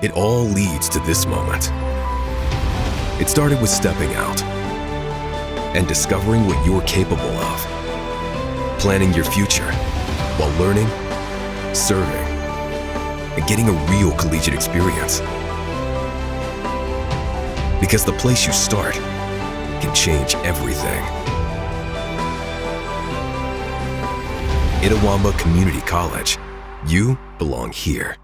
It all leads to this moment. It started with stepping out and discovering what you're capable of, planning your future while learning, serving, and getting a real collegiate experience. Because the place you start can change everything. Itawamba Community College. You belong here.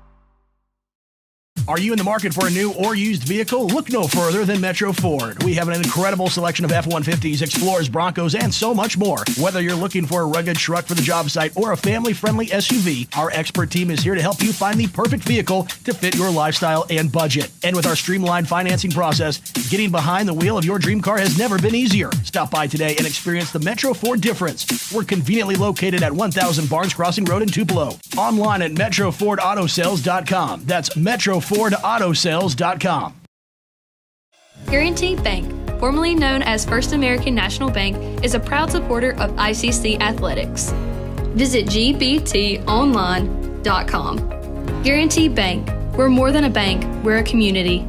Are you in the market for a new or used vehicle? Look no further than Metro Ford. We have an incredible selection of F-150s, Explorers, Broncos, and so much more. Whether you're looking for a rugged truck for the job site or a family-friendly SUV, our expert team is here to help you find the perfect vehicle to fit your lifestyle and budget. And with our streamlined financing process, getting behind the wheel of your dream car has never been easier. Stop by today and experience the Metro Ford difference. We're conveniently located at 1000 Barnes Crossing Road in Tupelo. Online at MetroFordAutoSales.com. That's MetroFordAutoSales.com. Guaranty Bank, formerly known as First American National Bank, is a proud supporter of ICC athletics. Visit gbtonline.com. Guaranty Bank, we're more than a bank, we're a community.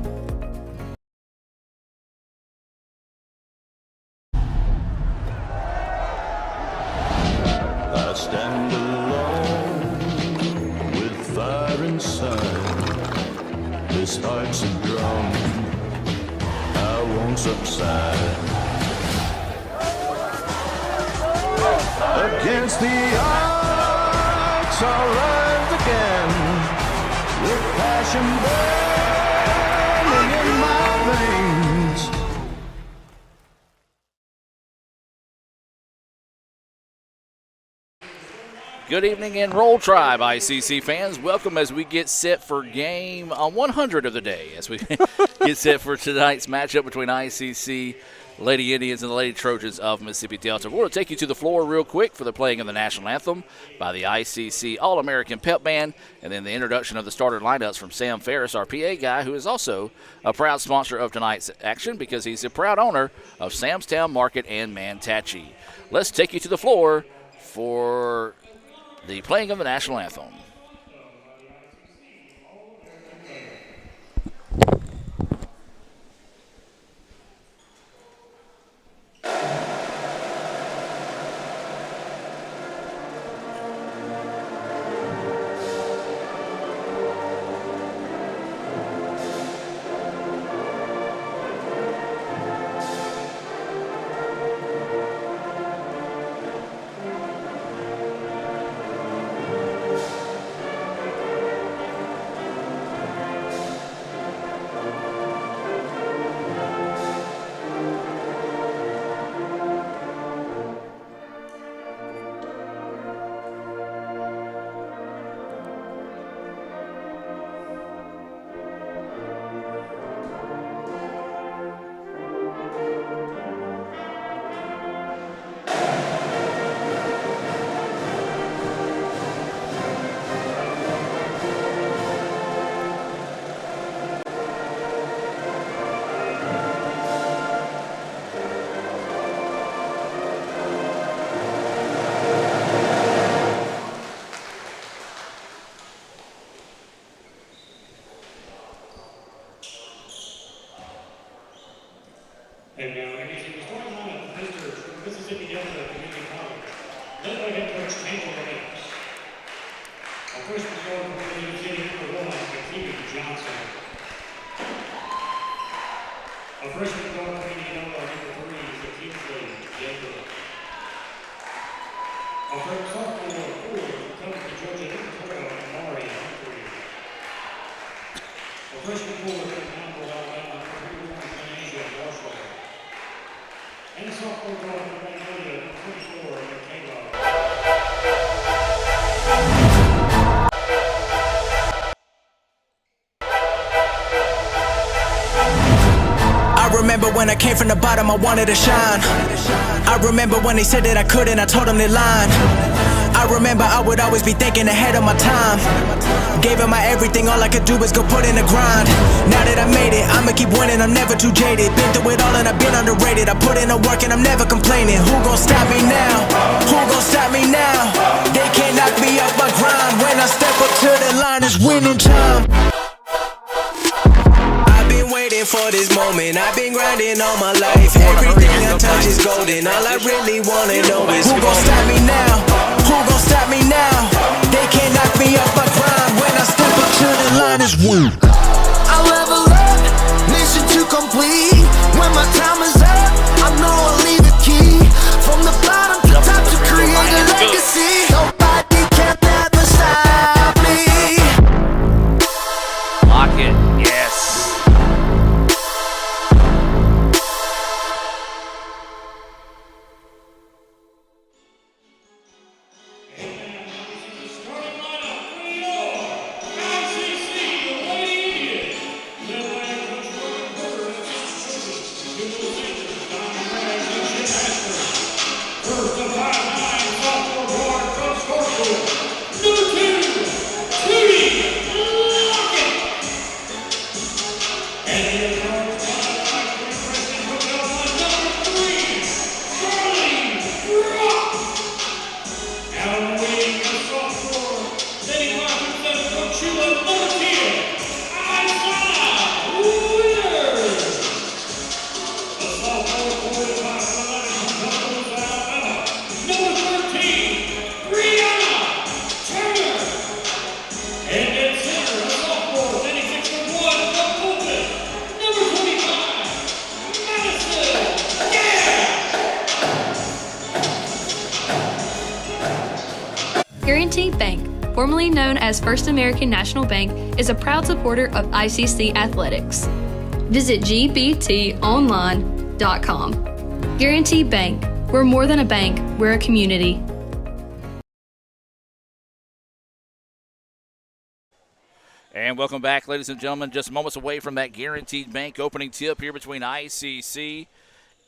I stand alone with fire inside. This heart's a drum, I won't subside. Against the odds, I'll rise again with passion burning in my veins. Good evening and Roll Tribe, ICC fans. Welcome as we get set for game 100 of the day, as we get set for tonight's matchup between ICC Lady Indians and the Lady Trojans of Mississippi Delta. We're going to take you to the floor real quick for the playing of the national anthem by the ICC All-American Pep Band, and then the introduction of the starter lineups from Sam Ferris, our PA guy, who is also a proud sponsor of tonight's action because he's a proud owner of Sam's Town Market and Mantachi. Let's take you to the floor for the playing of the national anthem. And now introducing the starting lineup of visitors from Mississippi Delta Community College, led by head coach Angel Williams. Our first result from the City number 1, Keegan Johnson. Our first result from the number 3 is Kingsley Jacob. Our first sophomore forward comes from Georgia Territorial and Mari Humphrey. Our freshman forward from Campbell, Alabama, Asia Marshall. And the sophomore guard from Magnolia, 24, Michaela. I remember when I came from the bottom, I wanted to shine. I remember when they said that I couldn't, I told them they lied. I remember I would always be thinking ahead of my time. Gave it my everything, all I could do was go put in the grind. Now that I made it, I'ma keep winning, I'm never too jaded. Been through it all and I've been underrated. I put in the work and I'm never complaining. Who gon' stop me now? Who gon' stop me now? They can't knock me off my grind. When I step up to the line, it's winning time. waiting for this moment. I've been grinding all my life. Everything I touch is golden. All I really wanna know is who gon' stop me now? Who gon' stop me now? They can't knock me off my grind. When I step up to the line is woo. I level up, mission to complete. When my time is up, I know I'll leave a key. From the bottom to top to create a legacy. Nobody can ever stop me. Lock it, yes. Guaranteed Bank, formerly known as First American National Bank, is a proud supporter of ICC athletics. Visit gbtonline.com. Guaranteed Bank, we're more than a bank, we're a community. And welcome back, ladies and gentlemen. Just moments away from that Guaranteed Bank opening tip here between ICC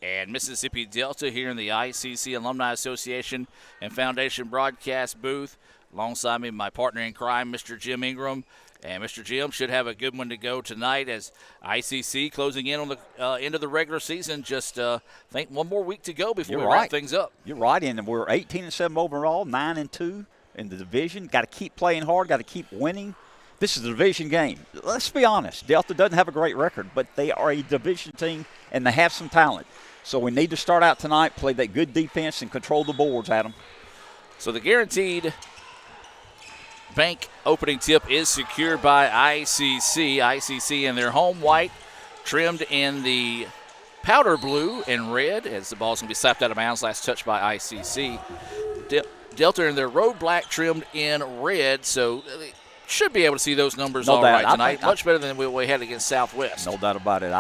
and Mississippi Delta here in the ICC Alumni Association and Foundation broadcast booth. Alongside me, my partner in crime, Mr. Jim Ingram. And Mr. Jim should have a good one to go tonight as ICC closing in on the end of the regular season. Just I think one more week to go before we wrap things up. You're right, and we're 18-7 overall, 9-2 in the division. Got to keep playing hard, got to keep winning. This is a division game. Let's be honest. Delta doesn't have a great record, but they are a division team, and they have some talent. So we need to start out tonight, play that good defense, and control the boards, Adam. So the Guaranteed Bank opening tip is secured by ICC. ICC in their home white, trimmed in the powder blue and red as the ball's going to be slapped out of bounds. Last touch by ICC. Delta in their road black, trimmed in red, so they should be able to see those numbers all right tonight. Much better than we had against Southwest. No doubt about it.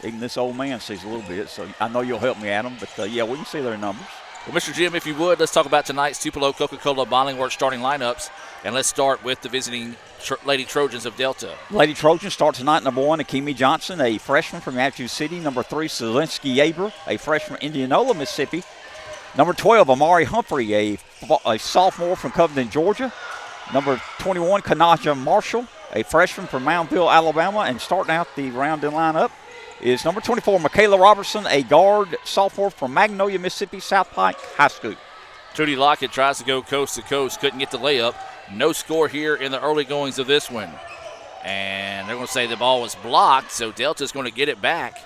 Even this old man sees a little bit, so I know you'll help me, Adam. But, yeah, we can see their numbers. Well, Mr. Jim, if you would, let's talk about tonight's Tupelo Coca-Cola Bottling Works starting lineups. And let's start with the visiting Lady Trojans of Delta. Lady Trojans start tonight, number 1, Akimi Johnson, a freshman from Matthews City. Number 3, Zelensky Yaber, a freshman from Indianola, Mississippi. Number 12, Amari Humphrey, a sophomore from Covington, Georgia. Number 21, Kanaja Marshall, a freshman from Moundville, Alabama. And starting out the rounding lineup is number 24, Michaela Robertson, a guard sophomore from Magnolia, Mississippi, South Pike High School. Trudy Lockett tries to go coast to coast, couldn't get the layup. No score here in the early goings of this one. And they're going to say the ball was blocked, so Delta's going to get it back.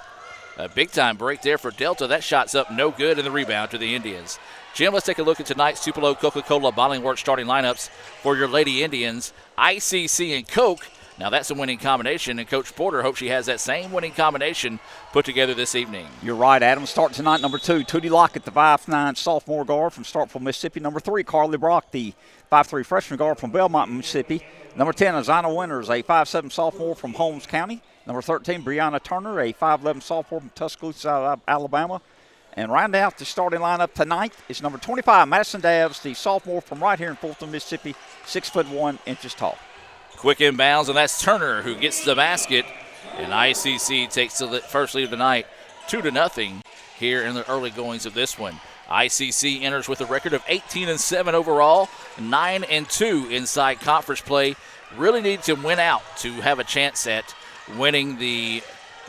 A big-time break there for Delta. That shot's up no good, and the rebound to the Indians. Jim, let's take a look at tonight's Tupelo Coca-Cola Bottling Works starting lineups for your Lady Indians. ICC and Coke. Now that's a winning combination, and Coach Porter hopes she has that same winning combination put together this evening. You're right, Adam. Start tonight, number 2, Tootie Lockett, the 5'9" sophomore guard from Starkville, Mississippi. Number 3, Carly Brock, the 5'3" freshman guard from Belmont, Mississippi. Number 10, Azana Winters, a 5'7" sophomore from Holmes County. Number 13, Brianna Turner, a 5'11" sophomore from Tuscaloosa, Alabama. And rounding out the starting lineup tonight is number 25, Madison Dabbs, the sophomore from right here in Fulton, Mississippi, 6'1" tall. Quick inbounds, and that's Turner who gets the basket. And ICC takes the first lead of the night, 2-0 here in the early goings of this one. ICC enters with a record of 18-7 overall, 9-2 inside conference play. Really need to win out to have a chance at winning the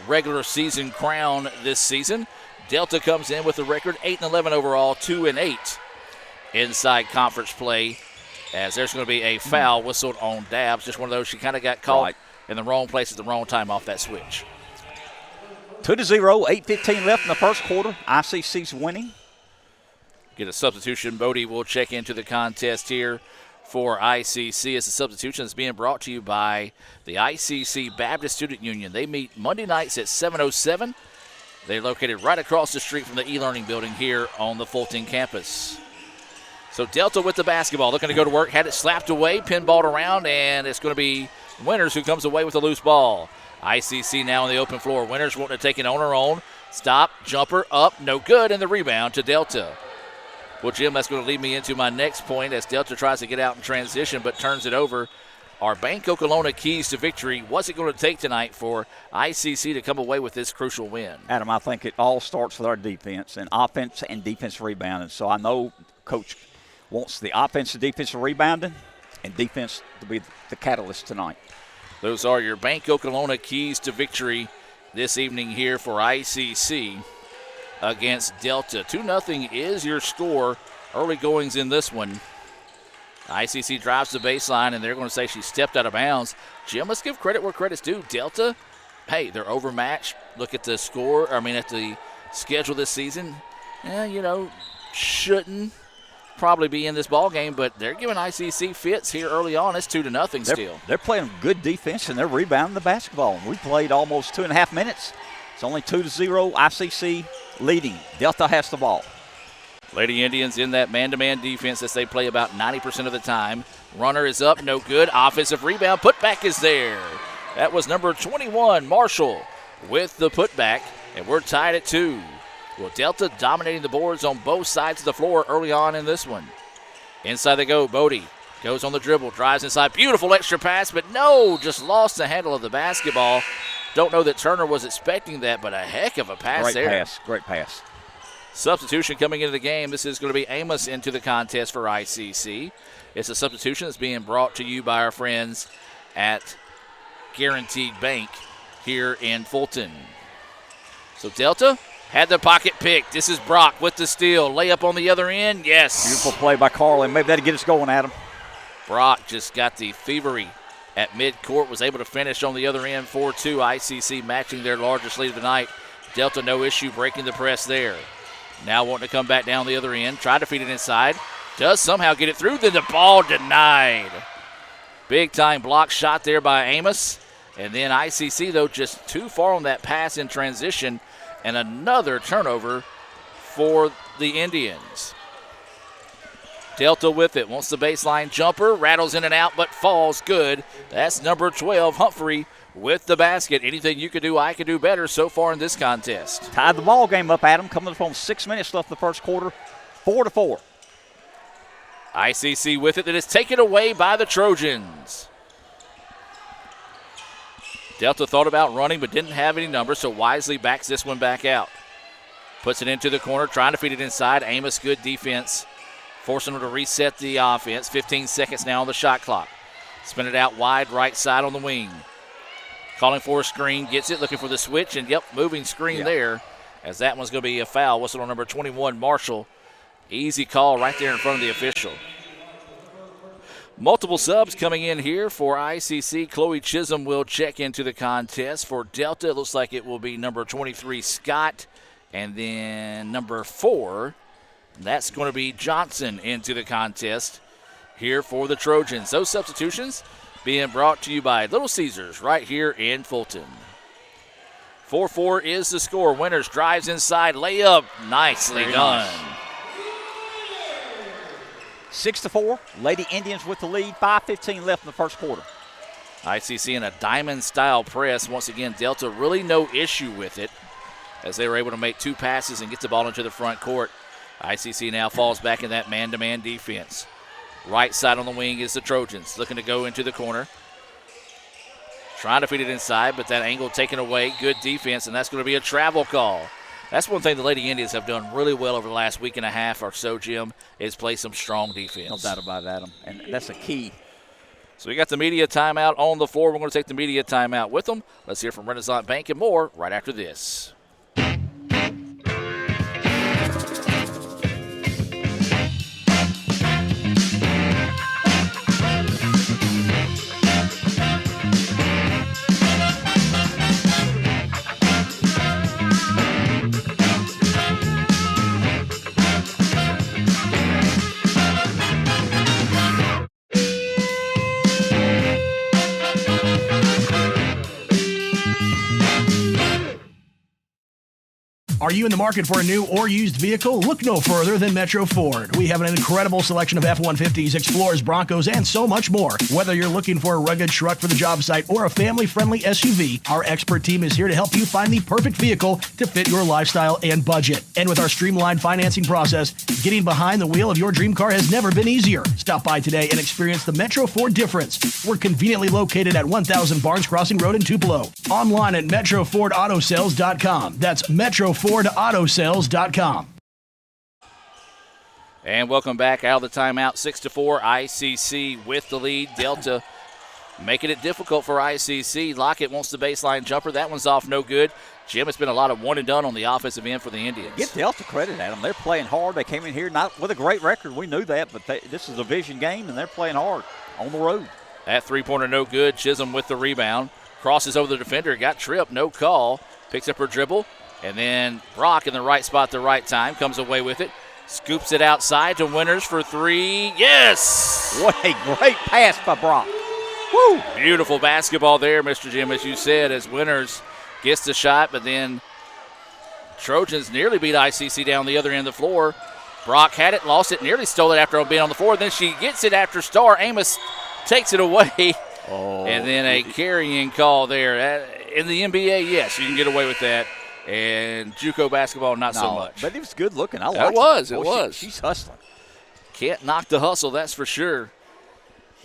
regular season crown this season. Delta comes in with a record 8-11 overall, 2-8 inside conference play, as there's going to be a foul whistled on Dabbs. Just one of those, she kind of got caught in the wrong place at the wrong time off that switch. 2-0, 8:15 left in the first quarter. ICC's winning. Get a substitution. Bodie will check into the contest here for ICC. It's a substitution that's being brought to you by the ICC Baptist Student Union. They meet Monday nights at 7:07. They're located right across the street from the e-learning building here on the Fulton campus. So Delta with the basketball, looking to go to work, had it slapped away, pinballed around, and it's going to be Winters who comes away with a loose ball. ICC now on the open floor. Winters wanting to take it on her own. Stop, jumper, up, no good, and the rebound to Delta. Well, Jim, that's going to lead me into my next point as Delta tries to get out in transition but turns it over. Our Bank Okolona keys to victory. What's it going to take tonight for ICC to come away with this crucial win? Adam, I think it all starts with our defense and offense and defense rebounding. So I know Coach wants the offensive defensive rebounding and defense to be the catalyst tonight. Those are your Bank Okolona keys to victory this evening here for ICC against Delta. 2-0 is your score. Early goings in this one. ICC drives the baseline, and they're going to say she stepped out of bounds. Jim, let's give credit where credit's due. Delta, hey, they're overmatched. Look at the score, at the schedule this season. Shouldn't probably be in this ball game, but they're giving ICC fits here early on. It's 2-0 still. They're playing good defense, and they're rebounding the basketball. We played almost 2.5 minutes. It's only 2-0, ICC leading. Delta has the ball. Lady Indians in that man-to-man defense as they play about 90% of the time. Runner is up, no good. Offensive rebound, putback is there. That was number 21, Marshall, with the putback, and we're tied at 2. Well, Delta dominating the boards on both sides of the floor early on in this one. Inside they go. Bodie goes on the dribble, drives inside. Beautiful extra pass, but no, just lost the handle of the basketball. Don't know that Turner was expecting that, but a heck of a pass there. Great pass. Substitution coming into the game. This is going to be Amos into the contest for ICC. It's a substitution that's being brought to you by our friends at Guaranteed Bank here in Fulton. So Delta had the pocket picked. This is Brock with the steal. Layup on the other end. Yes. Beautiful play by Carlin. Maybe that'll get us going, Adam. Brock just got the thievery at midcourt. Was able to finish on the other end. 4-2. ICC matching their largest lead of the night. Delta no issue breaking the press there. Now wanting to come back down the other end. Try to feed it inside. Does somehow get it through. Then the ball denied. Big time block shot there by Amos. And then ICC, though, just too far on that pass in transition. And another turnover for the Indians. Delta with it. Wants the baseline jumper. Rattles in and out, but falls good. That's number 12, Humphrey, with the basket. Anything you could do, I could do better so far in this contest. Tied the ball game up, Adam. Coming up on 6 minutes left in the first quarter. 4-4. ICC with it. That is taken away by the Trojans. Delta thought about running but didn't have any numbers, so wisely backs this one back out. Puts it into the corner, trying to feed it inside. Amos, good defense, forcing them to reset the offense. 15 seconds now on the shot clock. Spin it out wide, right side on the wing. Calling for a screen, gets it, looking for the switch, and moving screen there, as that one's going to be a foul. Whistle on number 21, Marshall. Easy call right there in front of the official. Multiple subs coming in here for ICC. Chloe Chisholm will check into the contest. For Delta, it looks like it will be number 23, Scott, and then number 4, that's going to be Johnson into the contest here for the Trojans. Those substitutions being brought to you by Little Caesars right here in Fulton. 4-4 is the score. Winters drives inside, layup, nicely done. 6-4. Lady Indians with the lead. 5:15 left in the first quarter. ICC in a diamond-style press. Once again, Delta really no issue with it as they were able to make 2 passes and get the ball into the front court. ICC now falls back in that man-to-man defense. Right side on the wing is the Trojans, looking to go into the corner. Trying to feed it inside, but that angle taken away. Good defense, and that's going to be a travel call. That's one thing the Lady Indians have done really well over the last week and a half or so, Jim, is play some strong defense. No doubt about that, Adam. And that's a key. So we got the media timeout on the floor. We're going to take the media timeout with them. Let's hear from Renaissance Bank and more right after this. Are you in the market for a new or used vehicle? Look no further than Metro Ford. We have an incredible selection of F-150s, Explorers, Broncos, and so much more. Whether you're looking for a rugged truck for the job site or a family-friendly SUV, our expert team is here to help you find the perfect vehicle to fit your lifestyle and budget. And with our streamlined financing process, getting behind the wheel of your dream car has never been easier. Stop by today and experience the Metro Ford difference. We're conveniently located at 1000 Barnes Crossing Road in Tupelo. Online at MetroFordAutoSales.com. That's MetroFordAutoSales.com. And welcome back out of the timeout. 6-4, ICC with the lead. Delta making it difficult for ICC. Lockett wants the baseline jumper. That one's off, no good. Jim, it's been a lot of one and done on the offensive end for the Indians. Give Delta credit, Adam. They're playing hard. They came in here not with a great record. We knew that, but this is a division game, and they're playing hard on the road. That three-pointer no good. Chisholm with the rebound. Crosses over the defender. Got tripped. No call. Picks up her dribble. And then Brock in the right spot at the right time. Comes away with it. Scoops it outside to Winters for three. Yes! What a great pass by Brock. Woo! Beautiful basketball there, Mr. Jim, as you said, as Winters gets the shot, but then Trojans nearly beat ICC down the other end of the floor. Brock had it, lost it, nearly stole it after being on the floor. Then she gets it after Starr. Amos takes it away. Oh. And then a carrying call there. In the NBA, yes, you can get away with that. And JUCO basketball, not so much. But it was good looking. I It liked was. it. It Boy, was. She's hustling. Can't knock the hustle, that's for sure.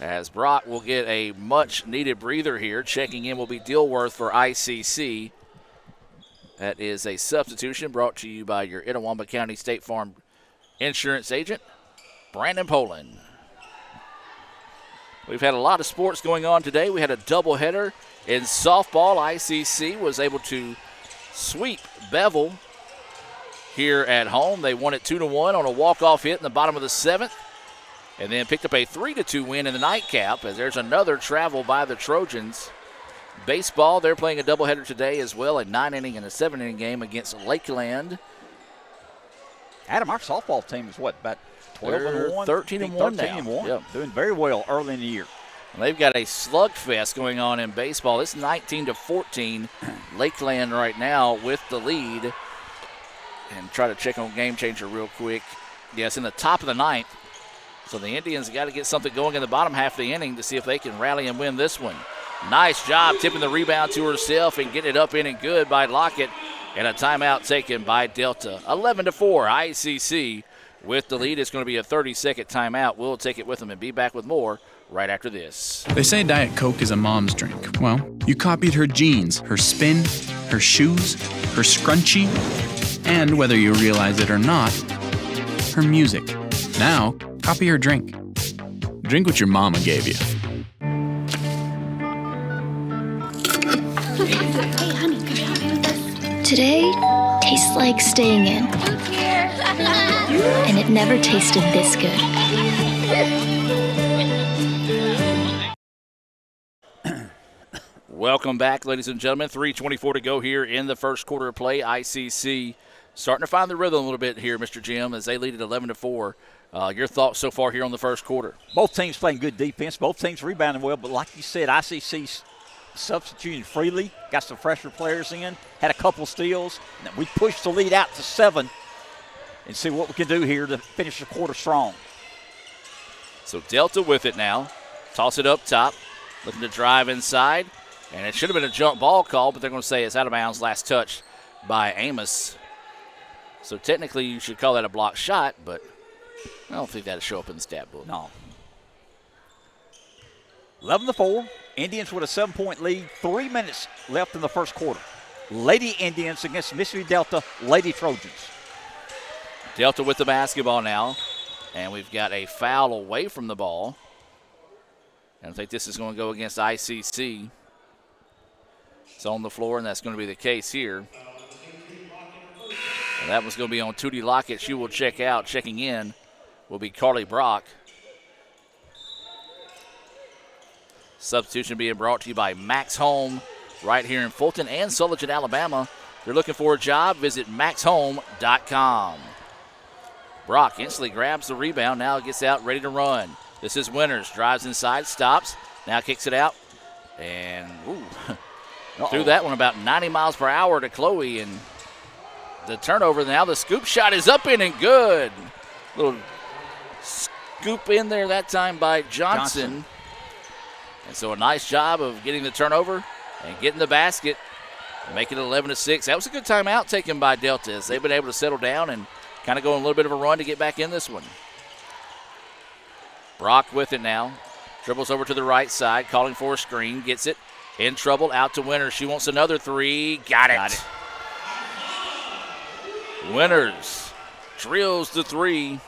As Brock will get a much-needed breather here. Checking in will be Dilworth for ICC. That is a substitution brought to you by your Itawamba County State Farm insurance agent, Brandon Poland. We've had a lot of sports going on today. We had a doubleheader in softball. ICC was able to sweep Bevel here at home. They won it 2-1 on a walk-off hit in the bottom of the seventh, and then picked up a 3-2 win in the nightcap, as there's another travel by the Trojans. Baseball, they're playing a doubleheader today as well, a 9-inning and a 7-inning game against Lakeland. Adam, our softball team is what, about 12-1? 13-1 now. 13-1. Yep. Doing very well early in the year. And they've got a slugfest going on in baseball. It's 19-14. Lakeland right now with the lead. And try to check on Game Changer real quick. Yes, in the top of the ninth. So the Indians got to get something going in the bottom half of the inning to see if they can rally and win this one. Nice job tipping the rebound to herself and getting it up in and good by Lockett. And a timeout taken by Delta. 11-4, ICC with the lead. It's going to be a 30-second timeout. We'll take it with them and be back with more right after this. They say Diet Coke is a mom's drink. Well, you copied her jeans, her spin, her shoes, her scrunchie, and whether you realize it or not, her music. Now, copy her drink. Drink what your mama gave you. Hey, honey, could you help me with this? Today tastes like staying in. And it never tasted this good. Welcome back, ladies and gentlemen. 3:24 to go here in the first quarter of play. ICC starting to find the rhythm a little bit here, Mr. Jim, as they lead at 11-4. Your thoughts so far here on the first quarter? Both teams playing good defense. Both teams rebounding well. But like you said, ICC's substituting freely. Got some fresher players in. Had a couple steals. And we pushed the lead out to 7 and see what we can do here to finish the quarter strong. So Delta with it now. Toss it up top. Looking to drive inside. And it should have been a jump ball call, but they're going to say it's out of bounds. Last touch by Amos. So technically you should call that a blocked shot, but I don't think that'll show up in the stat book. No. 11-4. Indians with a 7-point lead. 3 minutes left in the first quarter. Lady Indians against Mississippi Delta Lady Trojans. Delta with the basketball now. And we've got a foul away from the ball. And I think this is going to go against ICC. It's on the floor, and that's going to be the case here. And that was going to be on Tootie Lockett. She will check out. Checking in will be Carly Brock. Substitution being brought to you by Max Home right here in Fulton and Sulligent, Alabama. If you're looking for a job, visit maxhome.com. Brock instantly grabs the rebound. Now gets out, ready to run. This is Winters. Drives inside, stops. Now kicks it out. And threw that one about 90 miles per hour to Chloe. And the turnover. Now the scoop shot is up in and good. Little scoop in there that time by Johnson. And so a nice job of getting the turnover and getting the basket, making it 11-6. That was a good timeout taken by Delta as they've been able to settle down and kind of go on a little bit of a run to get back in this one. Brock with it now. Dribbles over to the right side, calling for a screen. Gets it. In trouble, out to Winters. She wants another three. Got it. Winters drills the three.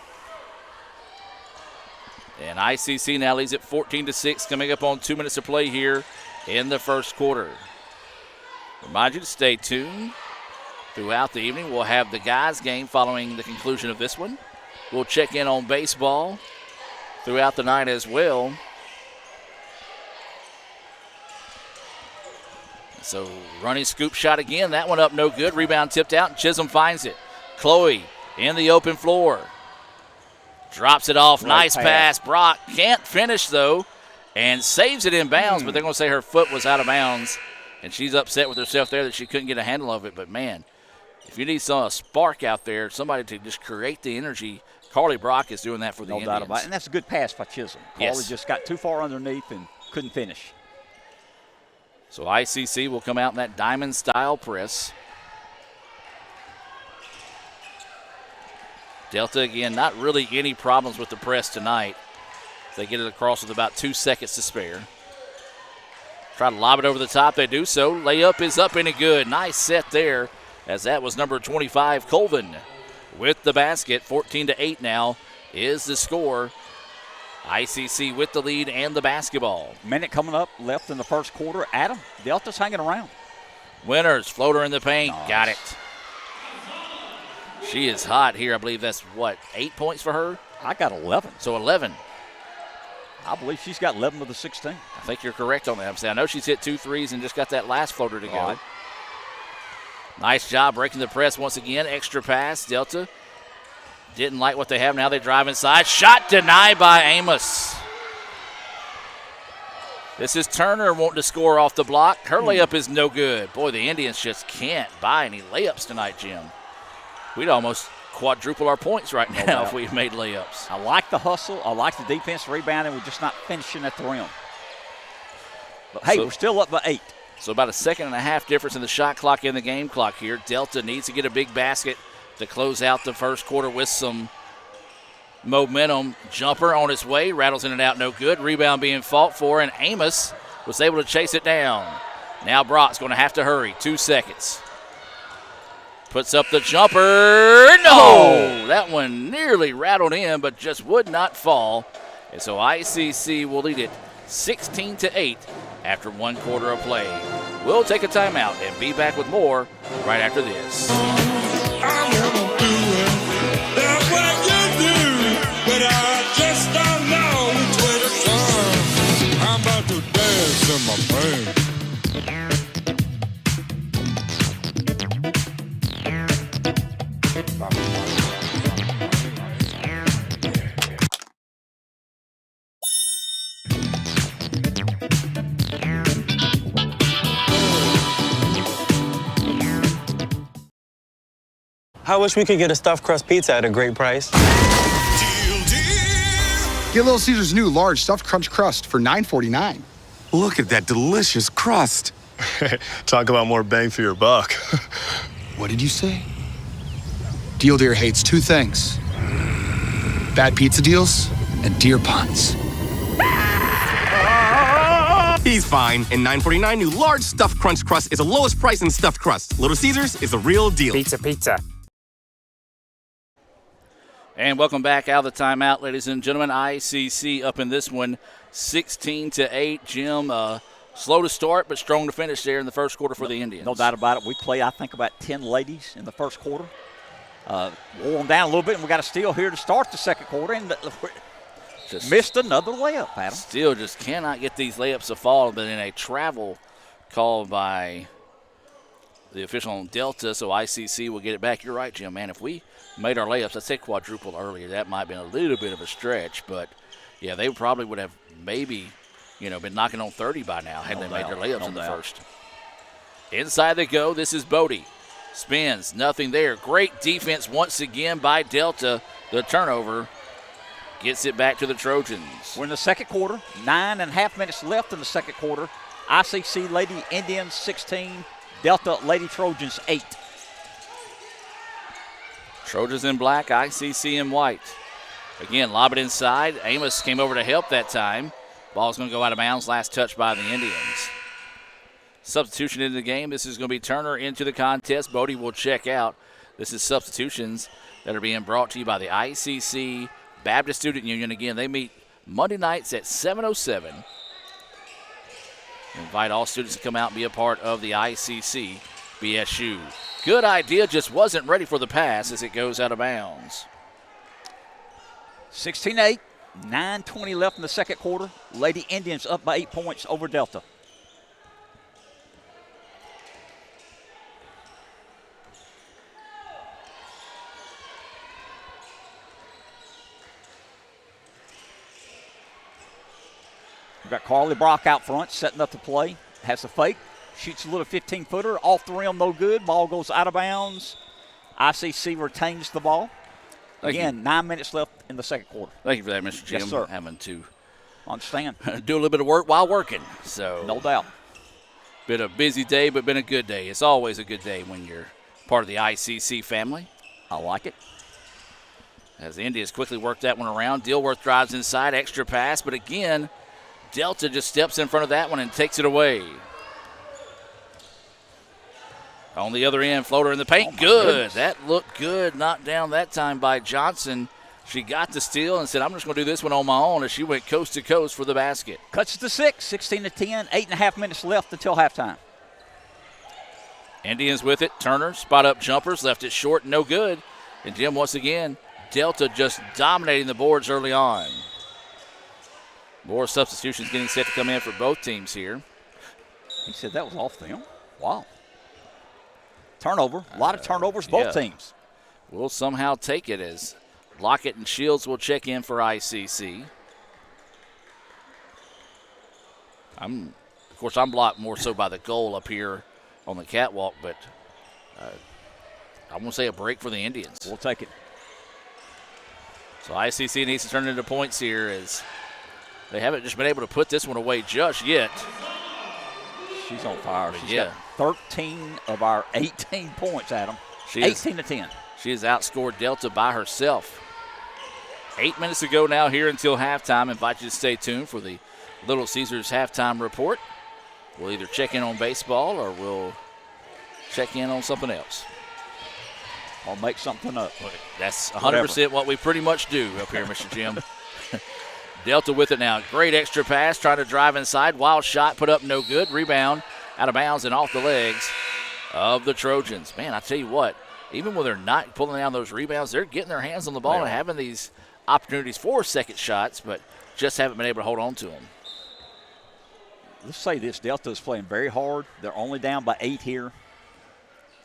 And ICC now leads it 14-6, coming up on 2 minutes of play here in the first quarter. Remind you to stay tuned throughout the evening. We'll have the guys' game following the conclusion of this one. We'll check in on baseball throughout the night as well. So running scoop shot again. That one up no good. Rebound tipped out. Chisholm finds it. Chloe in the open floor. Drops it off. Nice pass. Brock can't finish, though, and saves it in bounds, but they're going to say her foot was out of bounds, and she's upset with herself there that she couldn't get a handle of it. But, man, if you need a spark out there, somebody to just create the energy, Carly Brock is doing that for the Indians. No doubt about it, and that's a good pass by Chisholm. Carly just got too far underneath and couldn't finish. So ICC will come out in that diamond-style press. Delta, again, not really any problems with the press tonight. They get it across with about 2 seconds to spare. Try to lob it over the top. They do so. Layup is up and good. Nice set there, as that was number 25, Colvin, with the basket. 14-8 now is the score. ICC with the lead and the basketball. Minute coming up left in the first quarter. Adam, Delta's hanging around. Winters, floater in the paint. Nice. Got it. She is hot here. I believe that's, 8 points for her? I got 11. So 11. I believe she's got 11 of the 16. I think you're correct on that. I know she's hit 2 threes and just got that last floater to go. Right. Nice job breaking the press once again. Extra pass. Delta didn't like what they have. Now they drive inside. Shot denied by Amos. This is Turner wanting to score off the block. Her layup is no good. Boy, the Indians just can't buy any layups tonight, Jim. We'd almost quadruple our points right now if we made layups. I like the hustle. I like the defense rebounding. We're just not finishing at the rim. But, hey, we're still up by 8. So about a second and a half difference in the shot clock and the game clock here. Delta needs to get a big basket to close out the first quarter with some momentum. Jumper on its way. Rattles in and out, no good. Rebound being fought for, and Amos was able to chase it down. Now Brock's going to have to hurry. 2 seconds. Puts up the jumper. No! That one nearly rattled in, but just would not fall. And so ICC will lead it 16-8 after 1 quarter of play. We'll take a timeout and be back with more right after this. That's what you do, but I just don't know which way to turn. I'm about to dance in my brain. I wish we could get a stuffed crust pizza at a great price. Get Little Caesars new large stuffed crunch crust for $9.49. Look at that delicious crust. Talk about more bang for your buck. What did you say? Deal Deer hates 2 things: bad pizza deals and deer puns. He's fine. And $9.49 new large stuffed crunch crust is the lowest price in stuffed crust. Little Caesars is a real deal. Pizza. And welcome back out of the timeout, ladies and gentlemen. ICC up in this one, 16-8. Jim, slow to start, but strong to finish there in the first quarter for the Indians. No doubt about it. We play, I think, about 10 ladies in the first quarter. Wore them down a little bit, and we got a steal here to start the second quarter. And just missed another layup, Adam. Still just cannot get these layups to fall, but in a travel called by the official on Delta, so ICC will get it back. You're right, Jim, man. If we made our layups, I said quadruple earlier, that might have been a little bit of a stretch, but, yeah, they probably would have maybe, been knocking on 30 by now had they made their layups in the first. Inside they go. This is Bodie. Spins, nothing there. Great defense once again by Delta. The turnover gets it back to the Trojans. We're in the second quarter. 9.5 minutes left in the second quarter. ICC Lady Indians 16, Delta Lady Trojans 8. Trojans in black, ICC in white. Again, lob it inside. Amos came over to help that time. Ball's going to go out of bounds. Last touch by the Indians. Substitution into the game. This is going to be Turner into the contest. Bodie will check out. This is substitutions that are being brought to you by the ICC Baptist Student Union. Again, they meet Monday nights at 7:07. Invite all students to come out and be a part of the ICC BSU. Good idea, just wasn't ready for the pass as it goes out of bounds. 16-8, 9:20 left in the second quarter. Lady Indians up by 8 points over Delta. We've got Carly Brock out front, setting up the play. Has a fake. Shoots a little 15-footer. Off the rim, no good. Ball goes out of bounds. ICC retains the ball. Again, 9 minutes left in the second quarter. Thank you for that, Mr. Jim. Yes, sir. Having to understand. Do a little bit of work while working. So no doubt. Been a busy day, but been a good day. It's always a good day when you're part of the ICC family. I like it. As the Indians quickly work that one around. Dilworth drives inside, extra pass, but again, Delta just steps in front of that one and takes it away. On the other end, floater in the paint. Good. Goodness. That looked good. Knocked down that time by Johnson. She got the steal and said, I'm just going to do this one on my own, as she went coast to coast for the basket. Cuts to 6, 16-10, 8.5 minutes left until halftime. Indians with it. Turner, spot up jumpers, left it short, no good. And Jim, once again, Delta just dominating the boards early on. More substitutions getting set to come in for both teams here. He said that was off them. Wow. Turnover. A lot of turnovers, both teams. We'll somehow take it as Lockett and Shields will check in for ICC. I'm blocked more so by the goal up here on the catwalk, but I'm going to say a break for the Indians. We'll take it. So ICC needs to turn it into points here as they haven't just been able to put this one away just yet. She's on fire. She's got 13 of our 18 points, Adam. 18-10. She has outscored Delta by herself. 8 minutes to go now here until halftime. I invite you to stay tuned for the Little Caesars halftime report. We'll either check in on baseball or we'll check in on something else. Or make something up. That's 100% what we pretty much do up here, Mr. Jim. Delta with it now. Great extra pass, trying to drive inside. Wild shot, put up no good. Rebound out of bounds and off the legs of the Trojans. Man, I tell you what, even when they're not pulling down those rebounds, they're getting their hands on the ball and having these opportunities for second shots, but just haven't been able to hold on to them. Let's say this, Delta is playing very hard. They're only down by 8 here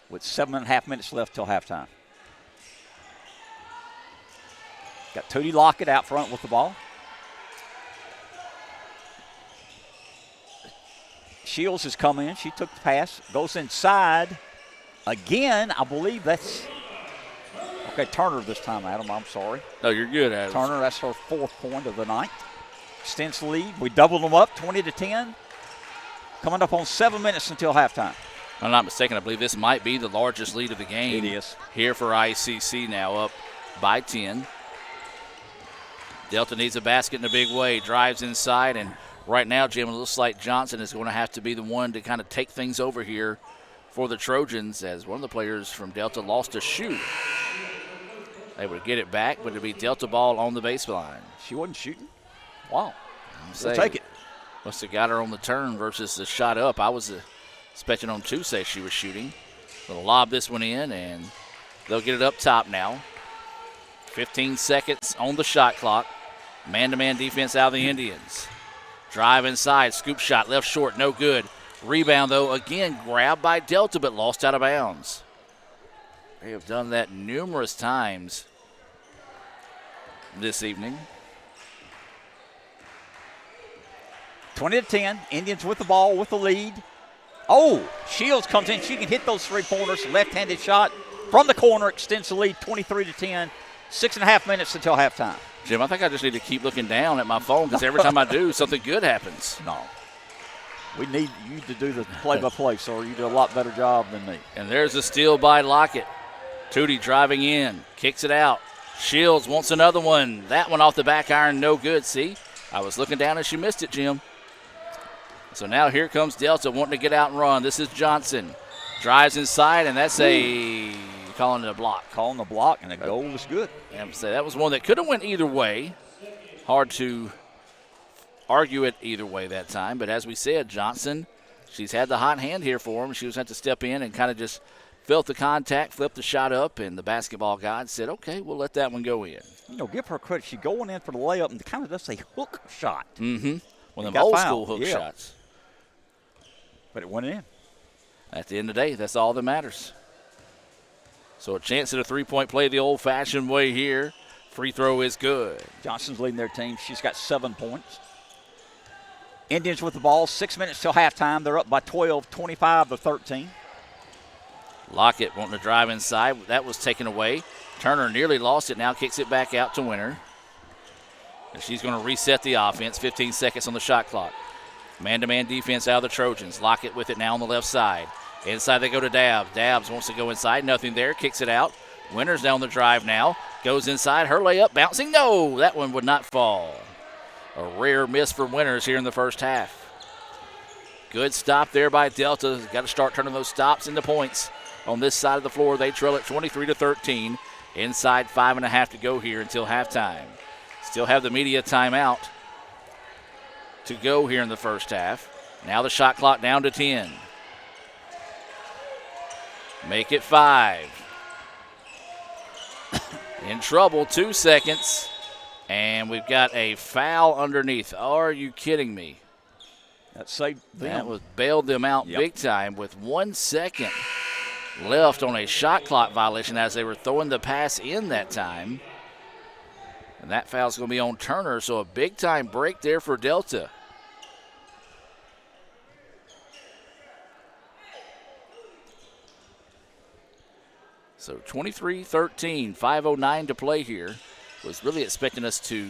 with 7.5 minutes left till halftime. Got Tootie Lockett out front with the ball. Shields has come in. She took the pass, goes inside. Again, I believe that's – okay, Turner this time, Adam. I'm sorry. No, you're good, Adam. Turner, that's her 4th point of the night. Extends the lead. We doubled them up, 20-10. Coming up on 7 minutes until halftime. If I'm not mistaken, I believe this might be the largest lead of the game. It is. Here for ICC now, up by 10. Delta needs a basket in a big way. Drives inside, and right now, Jim, it looks like Johnson is going to have to be the one to kind of take things over here for the Trojans, as one of the players from Delta lost a shoe. Able to get it back, but it'll be Delta ball on the baseline. She wasn't shooting? Wow. We'll take it. Must have got her on the turn versus the shot up. I was expecting on Tuesday she was shooting. They'll lob this one in, and they'll get it up top now. 15 seconds on the shot clock. Man-to-man defense out of the Indians. Drive inside, scoop shot, left short, no good. Rebound, though, again grabbed by Delta, but lost out of bounds. They have done that numerous times this evening. 20-10, Indians with the ball, with the lead. Oh, Shields comes in. She can hit those three-pointers. Left-handed shot from the corner, extends the lead 23-10. 6.5 minutes until halftime. Jim, I think I just need to keep looking down at my phone because every time I do, something good happens. No. We need you to do the play-by-play, sir. You do a lot better job than me. And there's a steal by Lockett. Tootie driving in, kicks it out. Shields wants another one. That one off the back iron, no good. See, I was looking down and she missed it, Jim. So now here comes Delta wanting to get out and run. This is Johnson. Drives inside, and that's calling it a block. Calling the block, and the goal was good. And so that was one that could have went either way. Hard to argue it either way that time. But as we said, Johnson, she's had the hot hand here for him. She was had to step in and kind of just felt the contact, flipped the shot up, and the basketball god said, okay, we'll let that one go in. You know, give her credit. She's going in for the layup and kind of does a hook shot. Mm-hmm. One of them old-school hook shots. But it went in. At the end of the day, that's all that matters. So a chance at a three-point play the old-fashioned way here. Free throw is good. Johnson's leading their team. She's got 7 points. Indians with the ball. 6 minutes till halftime. They're up by 12, 25-13. Lockett wanting to drive inside. That was taken away. Turner nearly lost it. Now kicks it back out to Winter. And she's going to reset the offense. 15 seconds on the shot clock. Man-to-man defense out of the Trojans. Lockett with it now on the left side. Inside they go to Dabbs. Dabbs wants to go inside. Nothing there. Kicks it out. Winters down the drive now. Goes inside. Her layup bouncing. No, that one would not fall. A rare miss for Winters here in the first half. Good stop there by Delta. Got to start turning those stops into points. On this side of the floor, they trail it 23-13. Inside 5.5 to go here until halftime. Still have the media timeout to go here in the first half. Now the shot clock down to 10. Make it 5. In trouble, 2 seconds. And we've got a foul underneath. Are you kidding me? That saved them. That was bailed them out big time with 1 second left on a shot clock violation as they were throwing the pass in that time. And that foul's going to be on Turner, so a big-time break there for Delta. So 23-13, 5:09 to play here. Was really expecting us to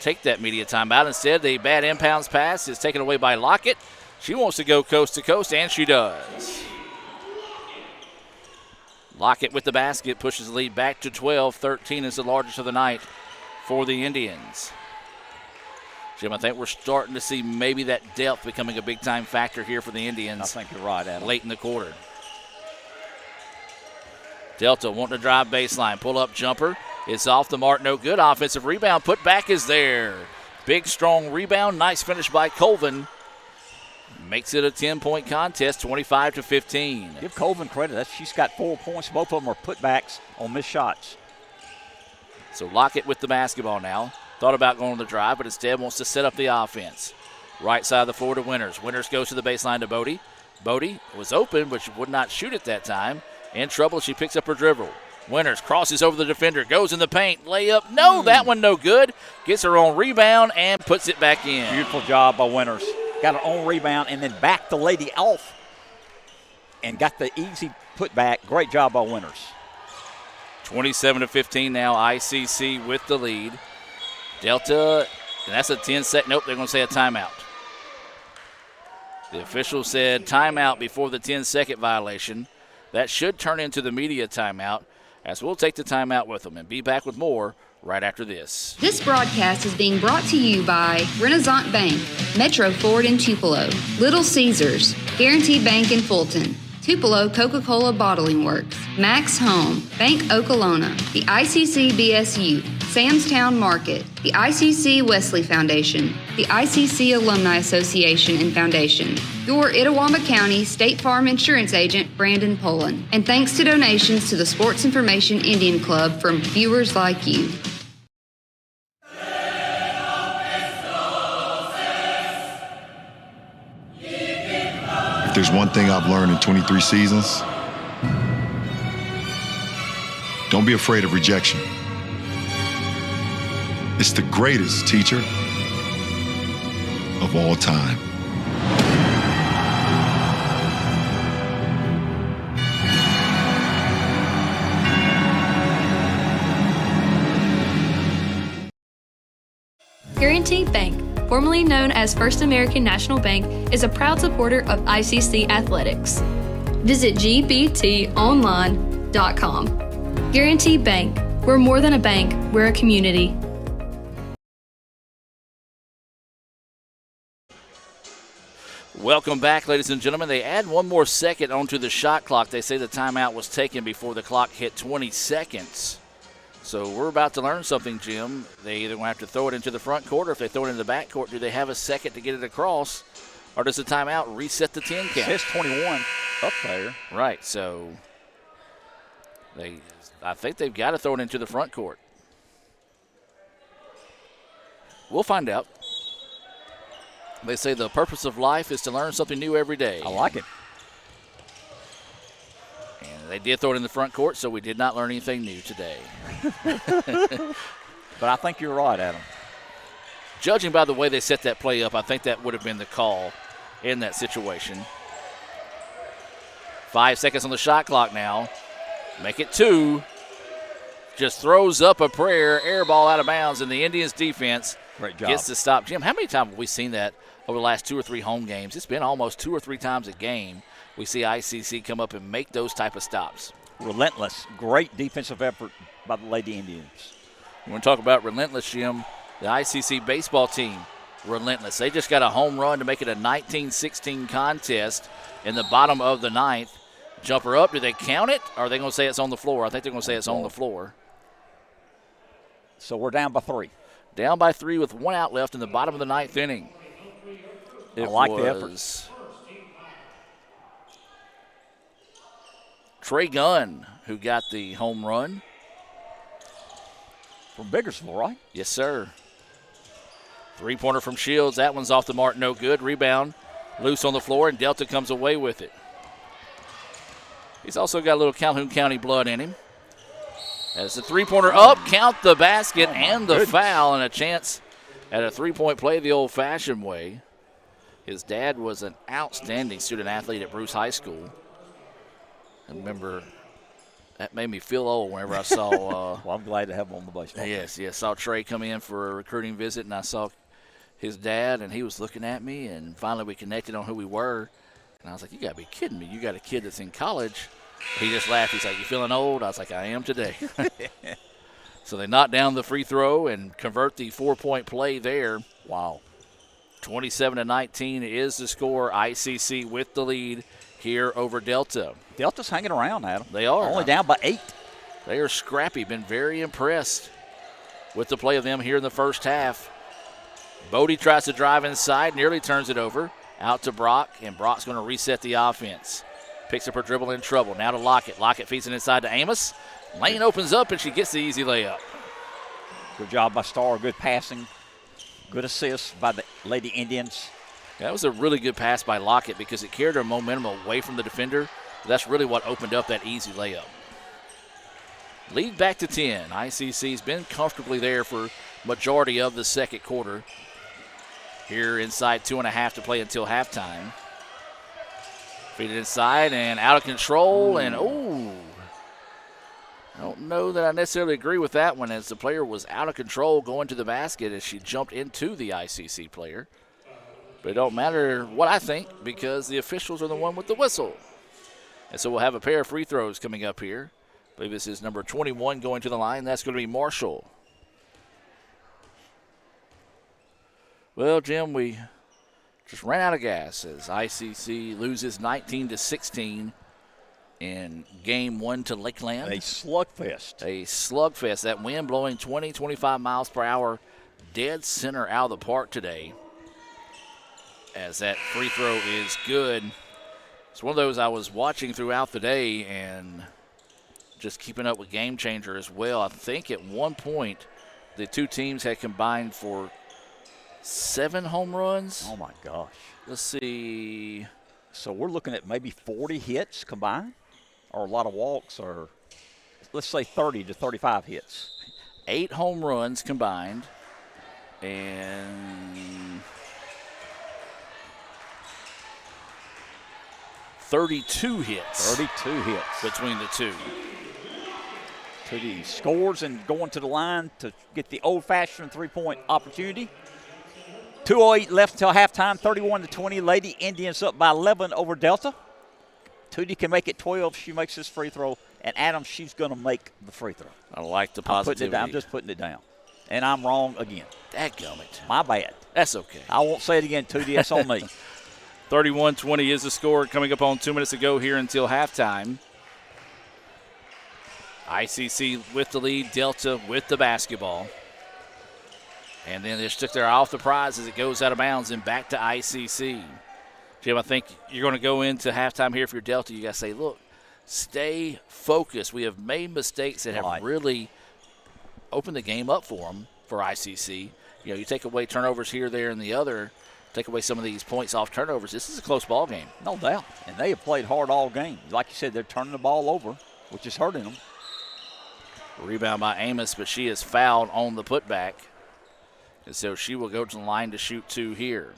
take that media timeout. Instead, the bad inbounds pass is taken away by Lockett. She wants to go coast to coast, and she does. Lockett with the basket pushes the lead back to 12. 13 is the largest of the night for the Indians. Jim, I think we're starting to see maybe that depth becoming a big-time factor here for the Indians. I think you're right, Adam. Late in the quarter. Delta wanting to drive baseline. Pull-up jumper. It's off the mark. No good. Offensive rebound. Put back is there. Big, strong rebound. Nice finish by Colvin. Makes it a 10-point contest, 25-15. Give Colvin credit. She's got 4 points. Both of them are putbacks on missed shots. So Lockett with the basketball now. Thought about going to the drive, but instead wants to set up the offense. Right side of the floor to Winters. Winters goes to the baseline to Bodie. Bodie was open, but she would not shoot it that time. In trouble, she picks up her dribble. Winters crosses over the defender, goes in the paint, layup. No, that one no good. Gets her own rebound and puts it back in. Beautiful job by Winters. Got her own rebound and then backed the lady off and got the easy putback. Great job by Winters. 27-15 now, ICC with the lead. Delta, and that's a 10-second. Nope, they're going to say a timeout. The official said timeout before the 10-second violation. That should turn into the media timeout, as we'll take the timeout with them and be back with more right after this. This broadcast is being brought to you by Renaissance Bank, Metro Ford in Tupelo, Little Caesars, Guaranteed Bank in Fulton, Tupelo Coca-Cola Bottling Works, Max Home, Bank Okolona, the ICC BSU, Sam's Town Market, the ICC Wesley Foundation, the ICC Alumni Association and Foundation, your Itawamba County State Farm Insurance Agent, Brandon Pullen, and thanks to donations to the Sports Information Indian Club from viewers like you. If there's one thing I've learned in 23 seasons, don't be afraid of rejection. It's the greatest teacher of all time. Guaranty Bank, formerly known as First American National Bank, is a proud supporter of ICC athletics. Visit gbtonline.com. Guaranty Bank. We're more than a bank, we're a community. Welcome back, ladies and gentlemen. They add one more second onto the shot clock. They say the timeout was taken before the clock hit 20 seconds. So we're about to learn something, Jim. They either going to have to throw it into the front court, or if they throw it into the back court, do they have a second to get it across, or does the timeout reset the 10 count? It says 21 up there. Right, so I think they've got to throw it into the front court. We'll find out. They say the purpose of life is to learn something new every day. I like it. And they did throw it in the front court, so we did not learn anything new today. But I think you're right, Adam. Judging by the way they set that play up, I think that would have been the call in that situation. 5 seconds on the shot clock now. Make it 2. Just throws up a prayer, air ball out of bounds, and the Indians defense gets to stop. Jim, how many times have we seen that over the last 2 or 3 home games? It's been almost 2 or 3 times a game we see ICC come up and make those type of stops. Relentless. Great defensive effort by the Lady Indians. You want to talk about relentless, Jim? The ICC baseball team, relentless. They just got a home run to make it a 19-16 contest in the bottom of the 9th. Jumper up, do they count it, or are they going to say it's on the floor? I think they're going to say it's on the floor. So we're down by 3. Down by 3 with 1 out left in the bottom of the 9th inning. I like the effort. Trey Gunn, who got the home run. From Biggersville, right? Yes, sir. 3-pointer from Shields. That one's off the mark, no good. Rebound, loose on the floor, and Delta comes away with it. He's also got a little Calhoun County blood in him. As the 3-pointer up, count the basket and the foul, and a chance at a 3-point play the old-fashioned way. His dad was an outstanding student athlete at Bruce High School. I remember that made me feel old whenever I saw. Well, I'm glad to have him on the baseball. Yes, saw Trey come in for a recruiting visit, and I saw his dad, and he was looking at me, and finally we connected on who we were. And I was like, you got to be kidding me. You got a kid that's in college. He just laughed. He's like, you feeling old? I was like, I am today. So they knock down the free throw and convert the 4-point play there. Wow. 27-19 is the score. ICC with the lead here over Delta. Delta's hanging around, Adam. They are. Only down by 8. They are scrappy. Been very impressed with the play of them here in the first half. Bodie tries to drive inside, nearly turns it over. Out to Brock, and Brock's going to reset the offense. Picks up her dribble in trouble. Now to Lockett. Lockett feeds it inside to Amos. Lane opens up, and she gets the easy layup. Good job by Starr. Good passing. Good assist by the Lady Indians. That was a really good pass by Lockett because it carried her momentum away from the defender. That's really what opened up that easy layup. Lead back to 10. ICC's been comfortably there for majority of the second quarter. Here inside 2.5 to play until halftime. Feed it inside and out of control, and I don't know that I necessarily agree with that one, as the player was out of control going to the basket as she jumped into the ICC player. But it don't matter what I think because the officials are the one with the whistle. And so we'll have a pair of free throws coming up here. I believe this is number 21 going to the line. That's going to be Marshall. Well, Jim, we just ran out of gas as ICC loses 19-16 in game 1 to Lakeland. A slugfest. A slugfest. That wind blowing 20, 25 miles per hour, dead center out of the park today. As that free throw is good. It's one of those I was watching throughout the day and just keeping up with Game Changer as well. I think at one point the two teams had combined for 7 home runs. Oh, my gosh. Let's see. So we're looking at maybe 40 hits combined, or a lot of walks, or let's say 30 to 35 hits. 8 home runs combined, and 32 hits. 32 hits. Between the two. To the scores and going to the line to get the old-fashioned 3-point opportunity. 2:08 left until halftime, 31-20. Lady Indians up by 11 over Delta. Tootie can make it 12. She makes this free throw. And Adam, she's going to make the free throw. I like the positivity. I'm just putting it down. And I'm wrong again. Dadgummit. My bad. That's okay. I won't say it again, Tootie. That's on me. 31-20 is the score coming up on 2 minutes to go here until halftime. ICC with the lead, Delta with the basketball. And then they just took their off the prize as it goes out of bounds and back to ICC. Jim, I think you're going to go into halftime here for your Delta. You got to say, look, stay focused. We have made mistakes that have really opened the game up for them, for ICC. You know, you take away turnovers here, there, and the other, take away some of these points off turnovers. This is a close ball game. No doubt. And they have played hard all game. Like you said, they're turning the ball over, which is hurting them. Rebound by Amos, but she is fouled on the putback. And so she will go to the line to shoot 2 here.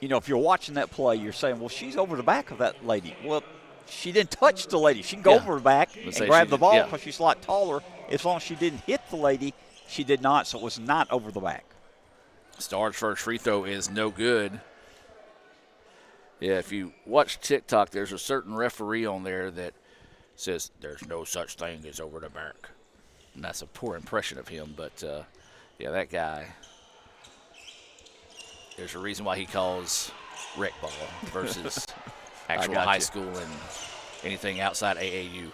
You know, if you're watching that play, you're saying, well, she's over the back of that lady. Well, she didn't touch the lady. She can go over the back and grab the ball because she's a lot taller. As long as she didn't hit the lady, she did not, so it was not over the back. Star's first free throw is no good. Yeah, if you watch TikTok, there's a certain referee on there that says there's no such thing as over the back. And that's a poor impression of him, but, yeah, that guy, there's a reason why he calls rec ball versus actual high school and anything outside AAU.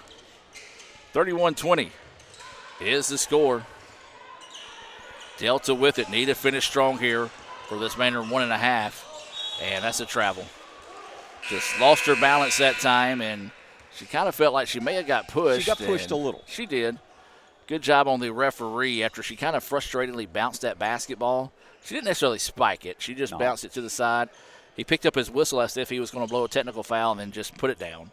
31-20 is the score. Delta with it. Need to finish strong here for this man in 1.5. And that's a travel. Just lost her balance that time, and she kind of felt like she may have got pushed. She got pushed a little. She did. Good job on the referee after she kind of frustratingly bounced that basketball. She didn't necessarily spike it. She just bounced it to the side. He picked up his whistle as if he was going to blow a technical foul and then just put it down.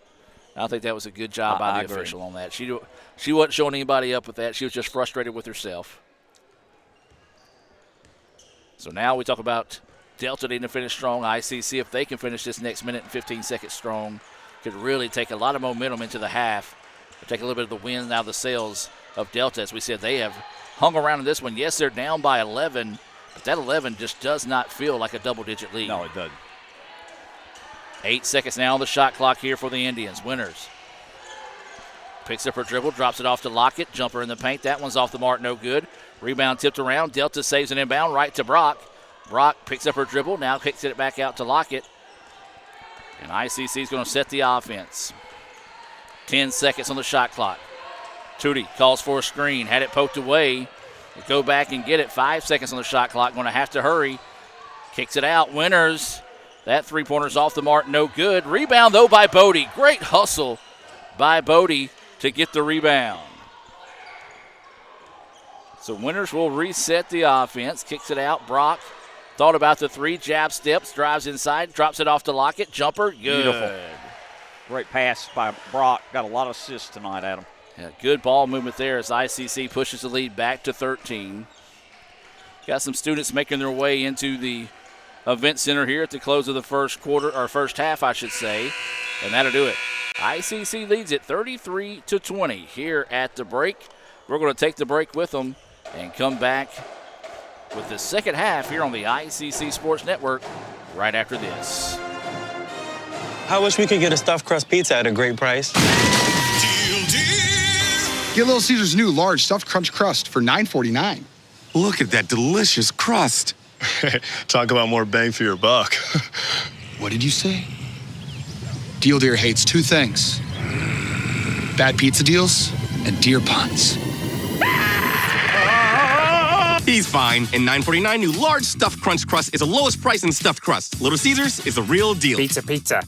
I think that was a good job by the official on that. She wasn't showing anybody up with that. She was just frustrated with herself. So now we talk about Delta needing to finish strong. ICC, if they can finish this next minute and 15 seconds strong, could really take a lot of momentum into the half. Take a little bit of the wind out of the sails of Delta. As we said, they have hung around in this one. Yes, they're down by 11, but that 11 just does not feel like a double-digit lead. No, it doesn't. 8 seconds now on the shot clock here for the Indians. Winners picks up her dribble, drops it off to Lockett. Jumper in the paint. That one's off the mark, no good. Rebound tipped around. Delta saves an inbound right to Brock. Brock picks up her dribble, now kicks it back out to Lockett. And ICC is going to set the offense. 10 seconds on the shot clock. Tootie calls for a screen, had it poked away. We'll go back and get it. 5 seconds on the shot clock, going to have to hurry. Kicks it out, Winners. That three-pointer's off the mark, no good. Rebound, though, by Bodie. Great hustle by Bodie to get the rebound. So Winners will reset the offense. Kicks it out. Brock thought about the three, jab steps, drives inside, drops it off to Lockett. Jumper, good. Beautiful. Great pass by Brock. Got a lot of assists tonight, Adam. Yeah, good ball movement there as ICC pushes the lead back to 13. Got some students making their way into the event center here at the close of the first quarter, or first half, I should say. And that'll do it. ICC leads it 33-20 here at the break. We're going to take the break with them and come back with the second half here on the ICC Sports Network right after this. I wish we could get a stuffed crust pizza at a great price. Get Little Caesars new large stuffed crunch crust for $9.49. Look at that delicious crust. Talk about more bang for your buck. What did you say? Deal Deer hates two things: bad pizza deals and deer puns. He's fine. And $9.49 new large stuffed crunch crust is the lowest price in stuffed crust. Little Caesars is the real deal. Pizza.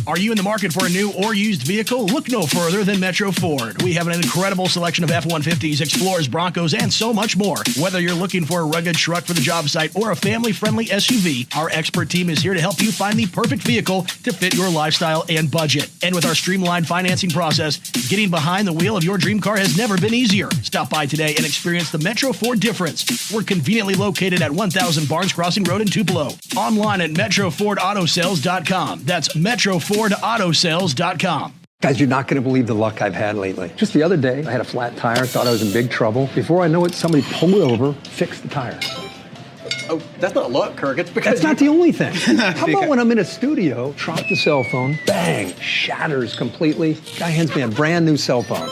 Are you in the market for a new or used vehicle? Look no further than Metro Ford. We have an incredible selection of F-150s, Explorers, Broncos, and so much more. Whether you're looking for a rugged truck for the job site or a family-friendly SUV, our expert team is here to help you find the perfect vehicle to fit your lifestyle and budget. And with our streamlined financing process, getting behind the wheel of your dream car has never been easier. Stop by today and experience the Metro Ford difference. We're conveniently located at 1000 Barnes Crossing Road in Tupelo. Online at MetroFordAutoSales.com. That's MetroFordAutoSales.com. Guys, you're not going to believe the luck I've had lately. Just the other day, I had a flat tire, thought I was in big trouble. Before I know it, somebody pulled over, fixed the tire. Oh, that's not luck, Kirk. It's because That's not the only thing. How about when I'm in a studio, drop the cell phone, bang, shatters completely. Guy hands me a brand new cell phone.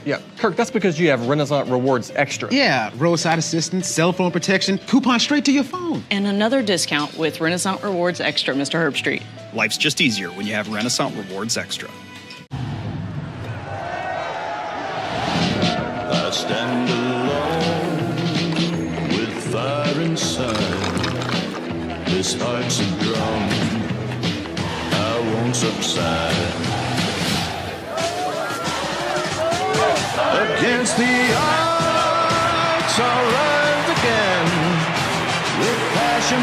Yeah, Kirk, that's because you have Renaissance Rewards Extra. Yeah, roadside assistance, cell phone protection, coupon straight to your phone. And another discount with Renaissance Rewards Extra, Mr. Herbstreit. Life's just easier when you have Renaissance Rewards Extra. I stand alone with fire inside. This heart's a drum, I won't subside. Against the odds, I'll rise again with passion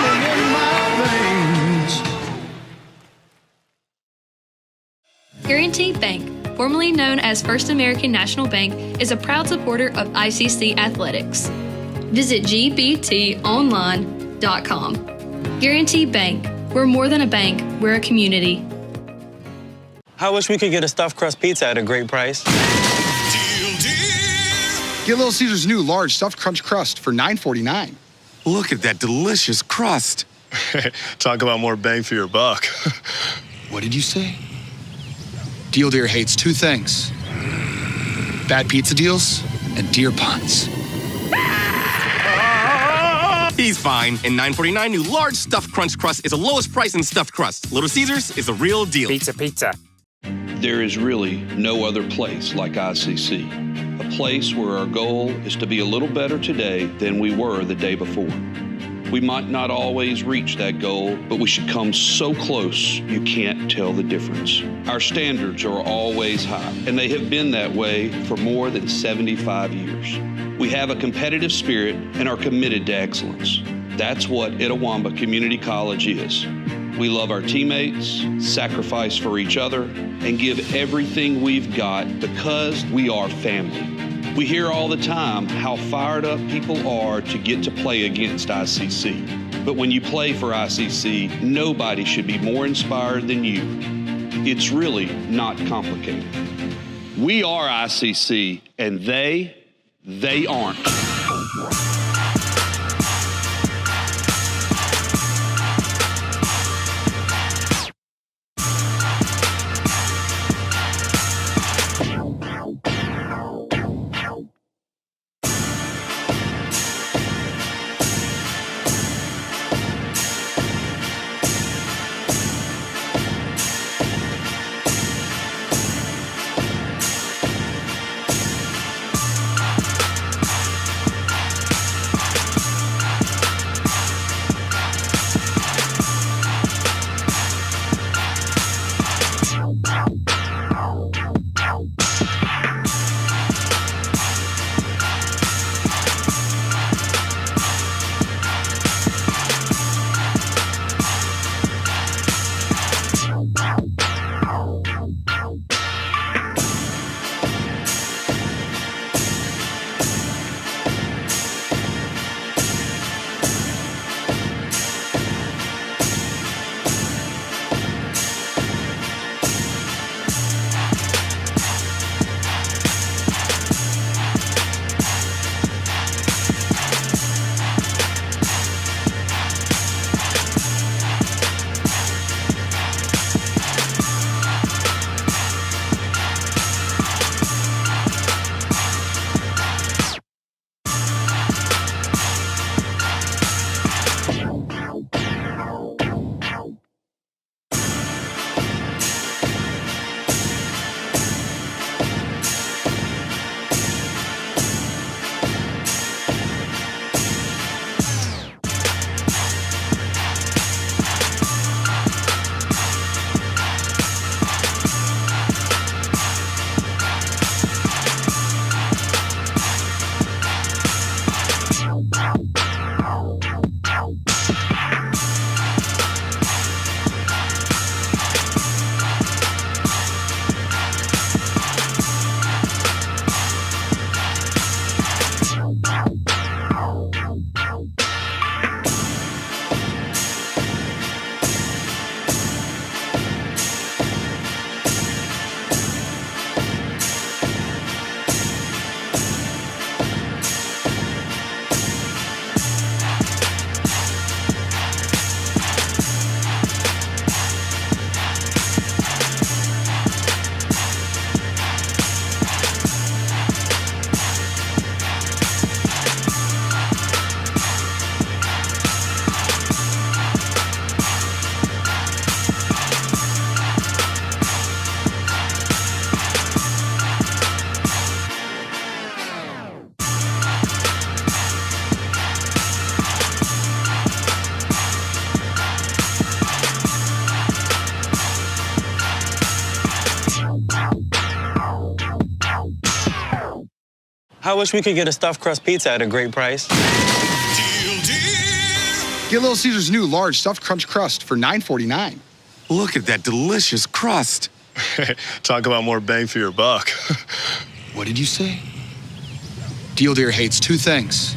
burning in my veins. Guaranty Bank, formerly known as First American National Bank, is a proud supporter of ICC athletics. Visit gbtonline.com. Guaranty Bank, we're more than a bank, we're a community. I wish we could get a stuffed crust pizza at a great price. Get Little Caesars new large stuffed crunch crust for $9.49. Look at that delicious crust. Talk about more bang for your buck. What did you say? Deal Deer hates two things: bad pizza deals and deer puns. He's fine. And $9.49 new large stuffed crunch crust is the lowest price in stuffed crust. Little Caesars is the real deal. Pizza. There is really no other place like ICC. A place where our goal is to be a little better today than we were the day before. We might not always reach that goal, but we should come so close you can't tell the difference. Our standards are always high, and they have been that way for more than 75 years. We have a competitive spirit and are committed to excellence. That's what Itawamba Community College is. We love our teammates, sacrifice for each other, and give everything we've got because we are family. We hear all the time how fired up people are to get to play against ICC. But when you play for ICC, nobody should be more inspired than you. It's really not complicated. We are ICC, and they aren't. I wish we could get a stuffed crust pizza at a great price. Get Little Caesars new large stuffed crunch crust for $9.49. Look at that delicious crust. Talk about more bang for your buck. What did you say? Deal Deer hates two things: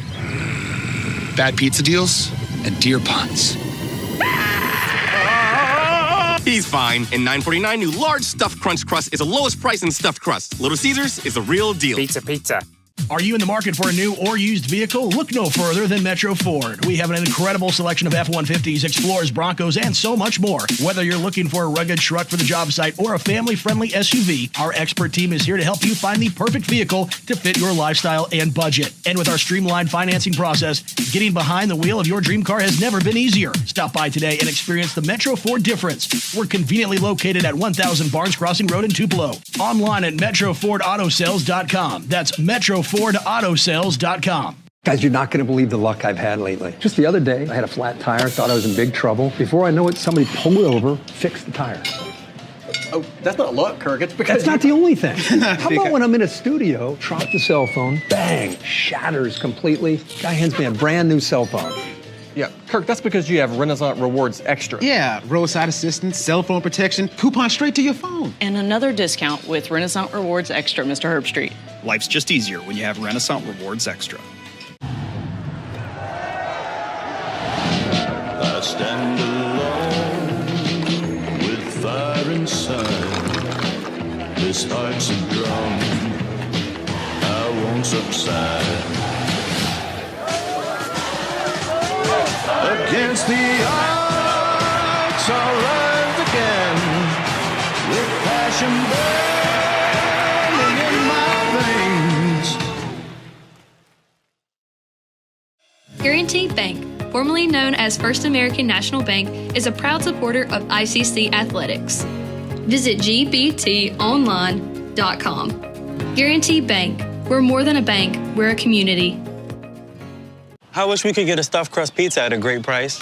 bad pizza deals and deer puns. He's fine. And $9.49 new large stuffed crunch crust is the lowest price in stuffed crust. Little Caesars is the real deal. Pizza. Are you in the market for a new or used vehicle? Look no further than Metro Ford. We have an incredible selection of F-150s, Explorers, Broncos, and so much more. Whether you're looking for a rugged truck for the job site or a family-friendly SUV, our expert team is here to help you find the perfect vehicle to fit your lifestyle and budget. And with our streamlined financing process, getting behind the wheel of your dream car has never been easier. Stop by today and experience the Metro Ford difference. We're conveniently located at 1000 Barnes Crossing Road in Tupelo. Online at MetroFordAutoSales.com. That's MetroFordAutoSales.com. Guys, you're not going to believe the luck I've had lately. Just the other day, I had a flat tire, thought I was in big trouble. Before I know it, somebody pulled over, fixed the tire. Oh, that's not luck, Kirk. It's because That's not the only thing. How about when I'm in a studio, drop the cell phone, bang, shatters completely. Guy hands me a brand new cell phone. Yeah, Kirk, that's because you have Renaissance Rewards Extra. Yeah, roadside assistance, cell phone protection, coupon straight to your phone. And another discount with Renaissance Rewards Extra, Mr. Herbstreit. Life's just easier when you have Renaissance Rewards Extra. I stand alone with fire inside. This heart's a drum. I won't subside. Against the odds, I'll rise again with passion burning in my veins. Guaranty Bank, formerly known as First American National Bank, is a proud supporter of ICC Athletics. Visit gbtonline.com. Guaranty Bank, we're more than a bank, we're a community. I wish we could get a stuffed crust pizza at a great price.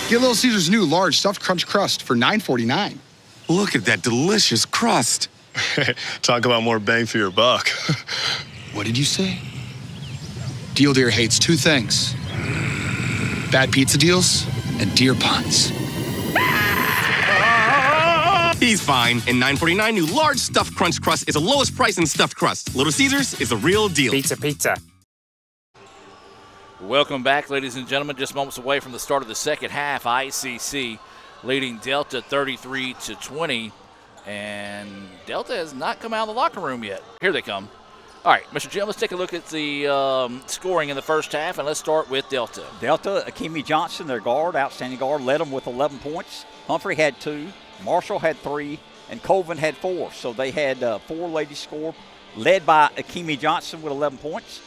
Get Little Caesars new large stuffed crunch crust for $9.49. Look at that delicious crust. Talk about more bang for your buck. What did you say? Deal Deer hates two things: bad pizza deals and deer puns. He's fine. And $9.49 new large stuffed crunch crust is the lowest price in stuffed crust. Little Caesars is the real deal. Pizza. Welcome back, ladies and gentlemen. Just moments away from the start of the second half. ICC leading Delta 33-20. And Delta has not come out of the locker room yet. Here they come. All right, Mr. Jim, let's take a look at the scoring in the first half, and let's start with Delta. Delta, Akemi Johnson, their guard, outstanding guard, led them with 11 points. Humphrey had 2, Marshall had 3, and Colvin had 4. So they had 4 ladies score, led by Akemi Johnson with 11 points.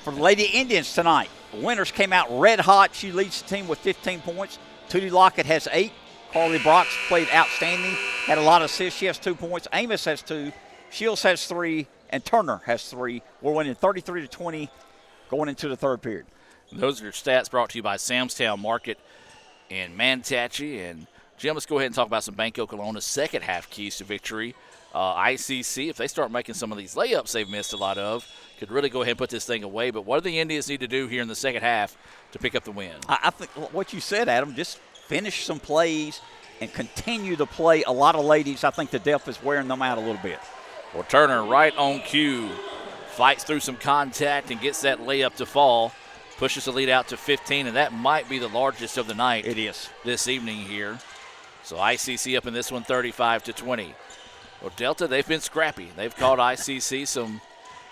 For the Lady Indians tonight, the winners came out red hot. She leads the team with 15 points. Tootie Lockett has 8. Carly Brox played outstanding, had a lot of assists. She has 2 points. Amos has 2. Shields has 3. And Turner has 3. We're winning 33-20 going into the third period. Those are your stats brought to you by Samstown Market in Manatee. And, Jim, let's go ahead and talk about some Bank Oklahoma's second half keys to victory. ICC, if they start making some of these layups they've missed a lot of, could really go ahead and put this thing away. But what do the Indians need to do here in the second half to pick up the win? I think what you said, Adam, just finish some plays and continue to play a lot of ladies. I think the depth is wearing them out a little bit. Well, Turner right on cue, fights through some contact and gets that layup to fall, pushes the lead out to 15, and that might be the largest of the night. It is. This evening here. So ICC up in this one 35-20. Well, Delta, they've been scrappy. They've caused ICC some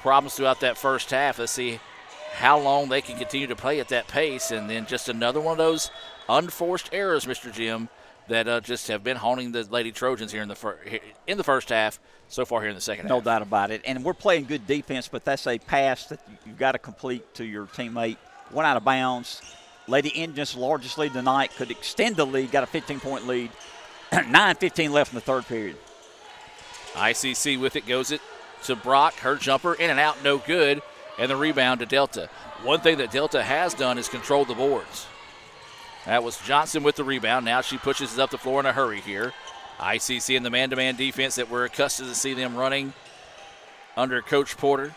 problems throughout that first half. Let's see how long they can continue to play at that pace, and then just another one of those unforced errors, Mr. Jim, that just have been haunting the Lady Trojans here in the first half, so far here in the second half. No doubt about it. And we're playing good defense, but that's a pass that you've got to complete to your teammate. Went out of bounds. Lady Indians, largest lead tonight, could extend the lead, got a 15-point lead. 9:15 left in the third period. ICC with it, goes it to Brock. Her jumper in and out, no good. And the rebound to Delta. One thing that Delta has done is control the boards. That was Johnson with the rebound. Now she pushes it up the floor in a hurry here. ICC in the man-to-man defense that we're accustomed to see them running under Coach Porter.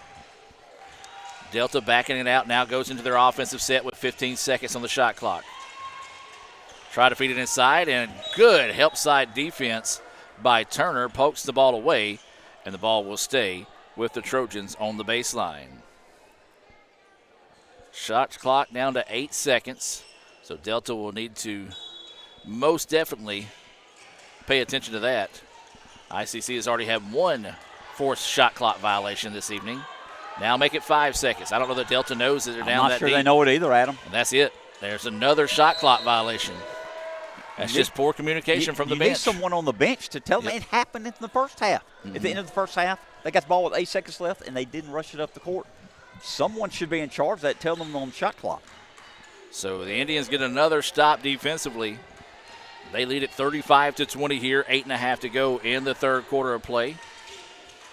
Delta backing it out now goes into their offensive set with 15 seconds on the shot clock. Try to feed it inside, and good help side defense by Turner. Pokes the ball away, and the ball will stay with the Trojans on the baseline. Shot clock down to 8 seconds, so Delta will need to most definitely pay attention to that. ICC has already had one forced shot clock violation this evening. Now make it 5 seconds. I don't know that Delta knows that they're down I'm that not sure deep. they know it either, Adam. And that's it. There's another shot clock violation. That's just poor communication from the bench. You need someone on the bench to tell them it happened in the first half. At the end of the first half, they got the ball with 8 seconds left, and they didn't rush it up the court. Someone should be in charge of that, tell them on the shot clock. So the Indians get another stop defensively. They lead at 35-20 here, 8.5 to go in the third quarter of play.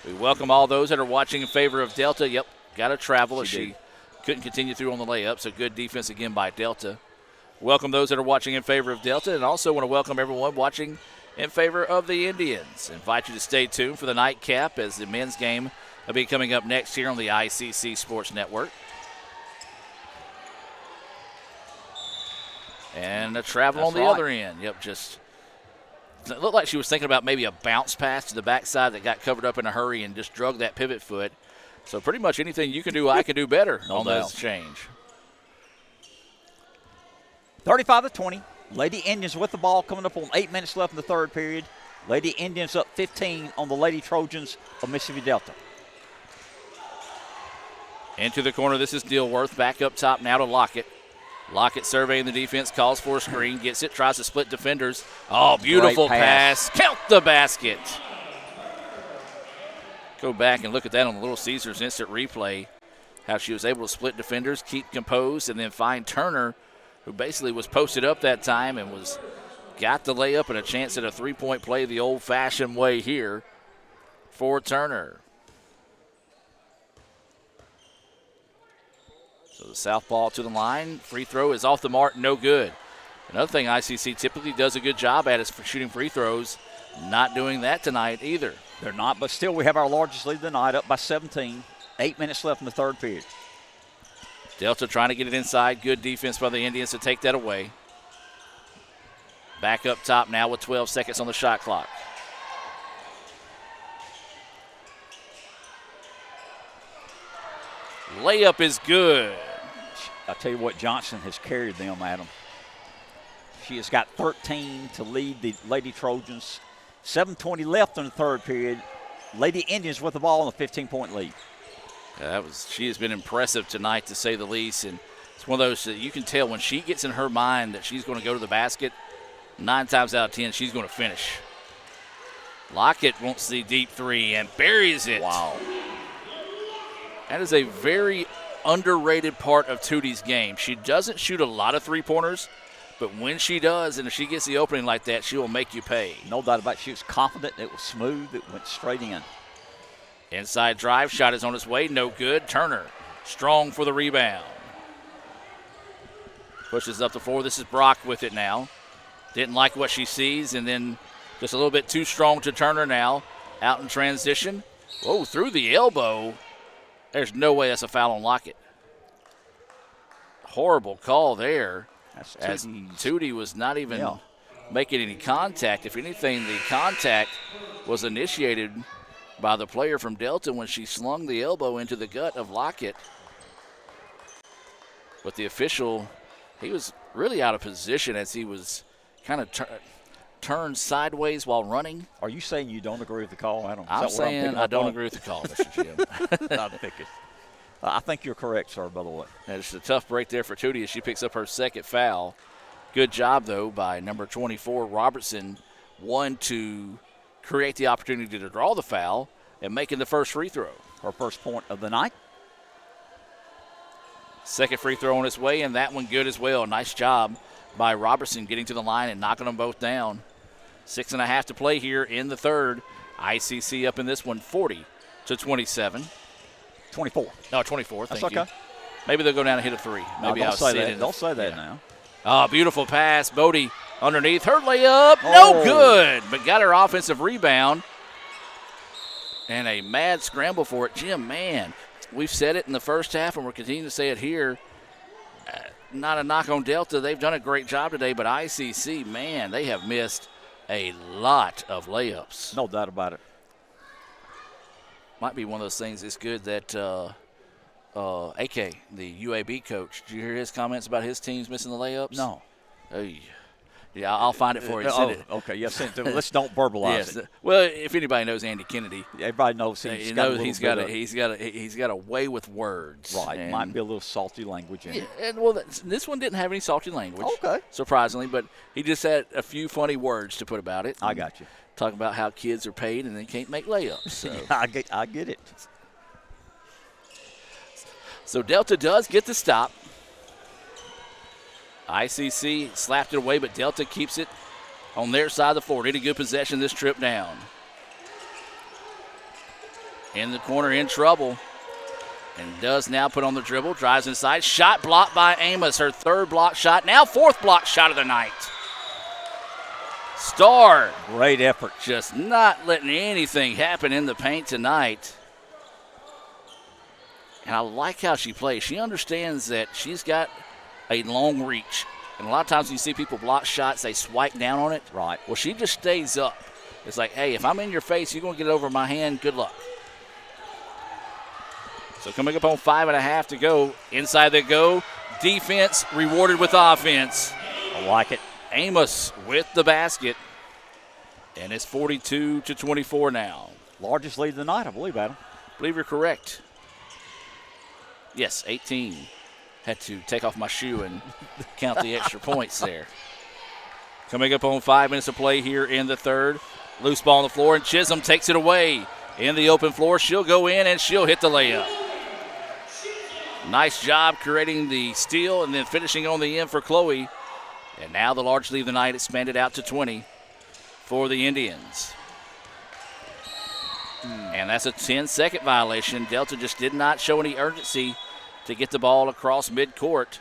We welcome all those that are watching in favor of Delta. Yep, got to travel as she couldn't continue through on the layup, so good defense again by Delta. Welcome those that are watching in favor of Delta, and also want to welcome everyone watching in favor of the Indians. Invite you to stay tuned for the nightcap as the men's game will be coming up next here on the ICC Sports Network. And a travel on the other end. Yep, just it looked like she was thinking about maybe a bounce pass to the backside that got covered up in a hurry and just drug that pivot foot. So pretty much anything you can do, I can do better on those change. 35-20. Lady Indians with the ball coming up on 8 minutes left in the third period. Lady Indians up 15 on the Lady Trojans of Mississippi Delta. Into the corner, this is Dilworth. Back up top now to Lockett. Lockett surveying the defense, calls for a screen, gets it, tries to split defenders. Oh, beautiful pass. Count the basket. Go back and look at that on the Little Caesars instant replay, how she was able to split defenders, keep composed, and then find Turner, who basically was posted up that time and got the layup and a chance at a three-point play the old-fashioned way here for Turner. So the southpaw to the line. Free throw is off the mark, no good. Another thing ICC typically does a good job at is for shooting free throws. Not doing that tonight either. They're not, but still we have our largest lead of the night, up by 17. 8 minutes left in the third period. Delta trying to get it inside. Good defense by the Indians to take that away. Back up top now with 12 seconds on the shot clock. Layup is good. I'll tell you what, Johnson has carried them, Adam. She has got 13 to lead the Lady Trojans. 7:20 left in the third period. Lady Indians with the ball on a 15-point lead. She has been impressive tonight, to say the least. And it's one of those that you can tell when she gets in her mind that she's going to go to the basket, 9 times out of 10, she's going to finish. Lockett wants the deep three and buries it. Wow. That is a very underrated part of Tootie's game. She doesn't shoot a lot of three-pointers, but when she does, and if she gets the opening like that, she will make you pay. No doubt about it. She was confident. It was smooth. It went straight in. Inside drive, shot is on its way, no good. Turner, strong for the rebound. Pushes up the floor. This is Brock with it now. Didn't like what she sees, and then just a little bit too strong to Turner now. Out in transition. Whoa, through the elbow. There's no way that's a foul on Lockett. Horrible call there. As Tootie was not even making any contact. If anything, the contact was initiated by the player from Delta when she slung the elbow into the gut of Lockett. But the official, he was really out of position as he was kind of turned sideways while running. Are you saying you don't agree with the call, Adam? I'm saying I don't agree with the call, Mr. Jim. I think you're correct, sir, by the way. It's a tough break there for Tootie as she picks up her second foul. Good job, though, by number 24, Robertson. One to create the opportunity to draw the foul and making the first free throw. Her first point of the night. Second free throw on its way, and that one good as well. Nice job by Robertson getting to the line and knocking them both down. 6.5 to play here in the third. ICC up in this one, 40-27. 24. No, 24. Thank That's you. okay. Maybe they'll go down and hit a three. Maybe don't I'll say sit that. in. Don't say that now. Oh, beautiful pass. Bodie underneath. Her layup. No good, but got her offensive rebound. And a mad scramble for it. Jim, man, we've said it in the first half, and we're continuing to say it here. Not a knock on Delta. They've done a great job today, but ICC, man, they have missed a lot of layups. No doubt about it. Might be one of those things. It's good that AK, the UAB coach, did you hear his comments about his teams missing the layups? No. Hey. Yeah, I'll find it for you. Send it. Okay, yeah, send it to me. Let's don't verbalize it. Well, if anybody knows Andy Kennedy, everybody knows he's got a way with words. Right, and might be a little salty language in it. And well, this one didn't have any salty language. Okay, surprisingly, but he just had a few funny words to put about it. I got you. Talking about how kids are paid and they can't make layups. So. I get it. So Delta does get the stop. ICC slapped it away, but Delta keeps it on their side of the floor. Need a good possession this trip down. In the corner, in trouble. And does now put on the dribble, drives inside. Shot blocked by Amos, her third block shot. Now fourth block shot of the night. Starr. Great effort. Just not letting anything happen in the paint tonight. And I like how she plays. She understands that she's got a long reach. And a lot of times when you see people block shots, they swipe down on it. Right. Well, she just stays up. It's like, hey, if I'm in your face, you're going to get it over my hand. Good luck. So coming up on 5.5 to go. Inside they go. Defense rewarded with offense. I like it. Amos with the basket. And it's 42-24 now. Largest lead of the night, I believe, Adam. I believe you're correct. Yes, 18. Had to take off my shoe and count the extra points there. Coming up on 5 minutes of play here in the third. Loose ball on the floor, and Chisholm takes it away. In the open floor, she'll go in, and she'll hit the layup. Nice job creating the steal and then finishing on the end for Chloe. And now the large lead of the night expanded out to 20 for the Indians. And that's a 10-second violation. Delta just did not show any urgency to get the ball across midcourt.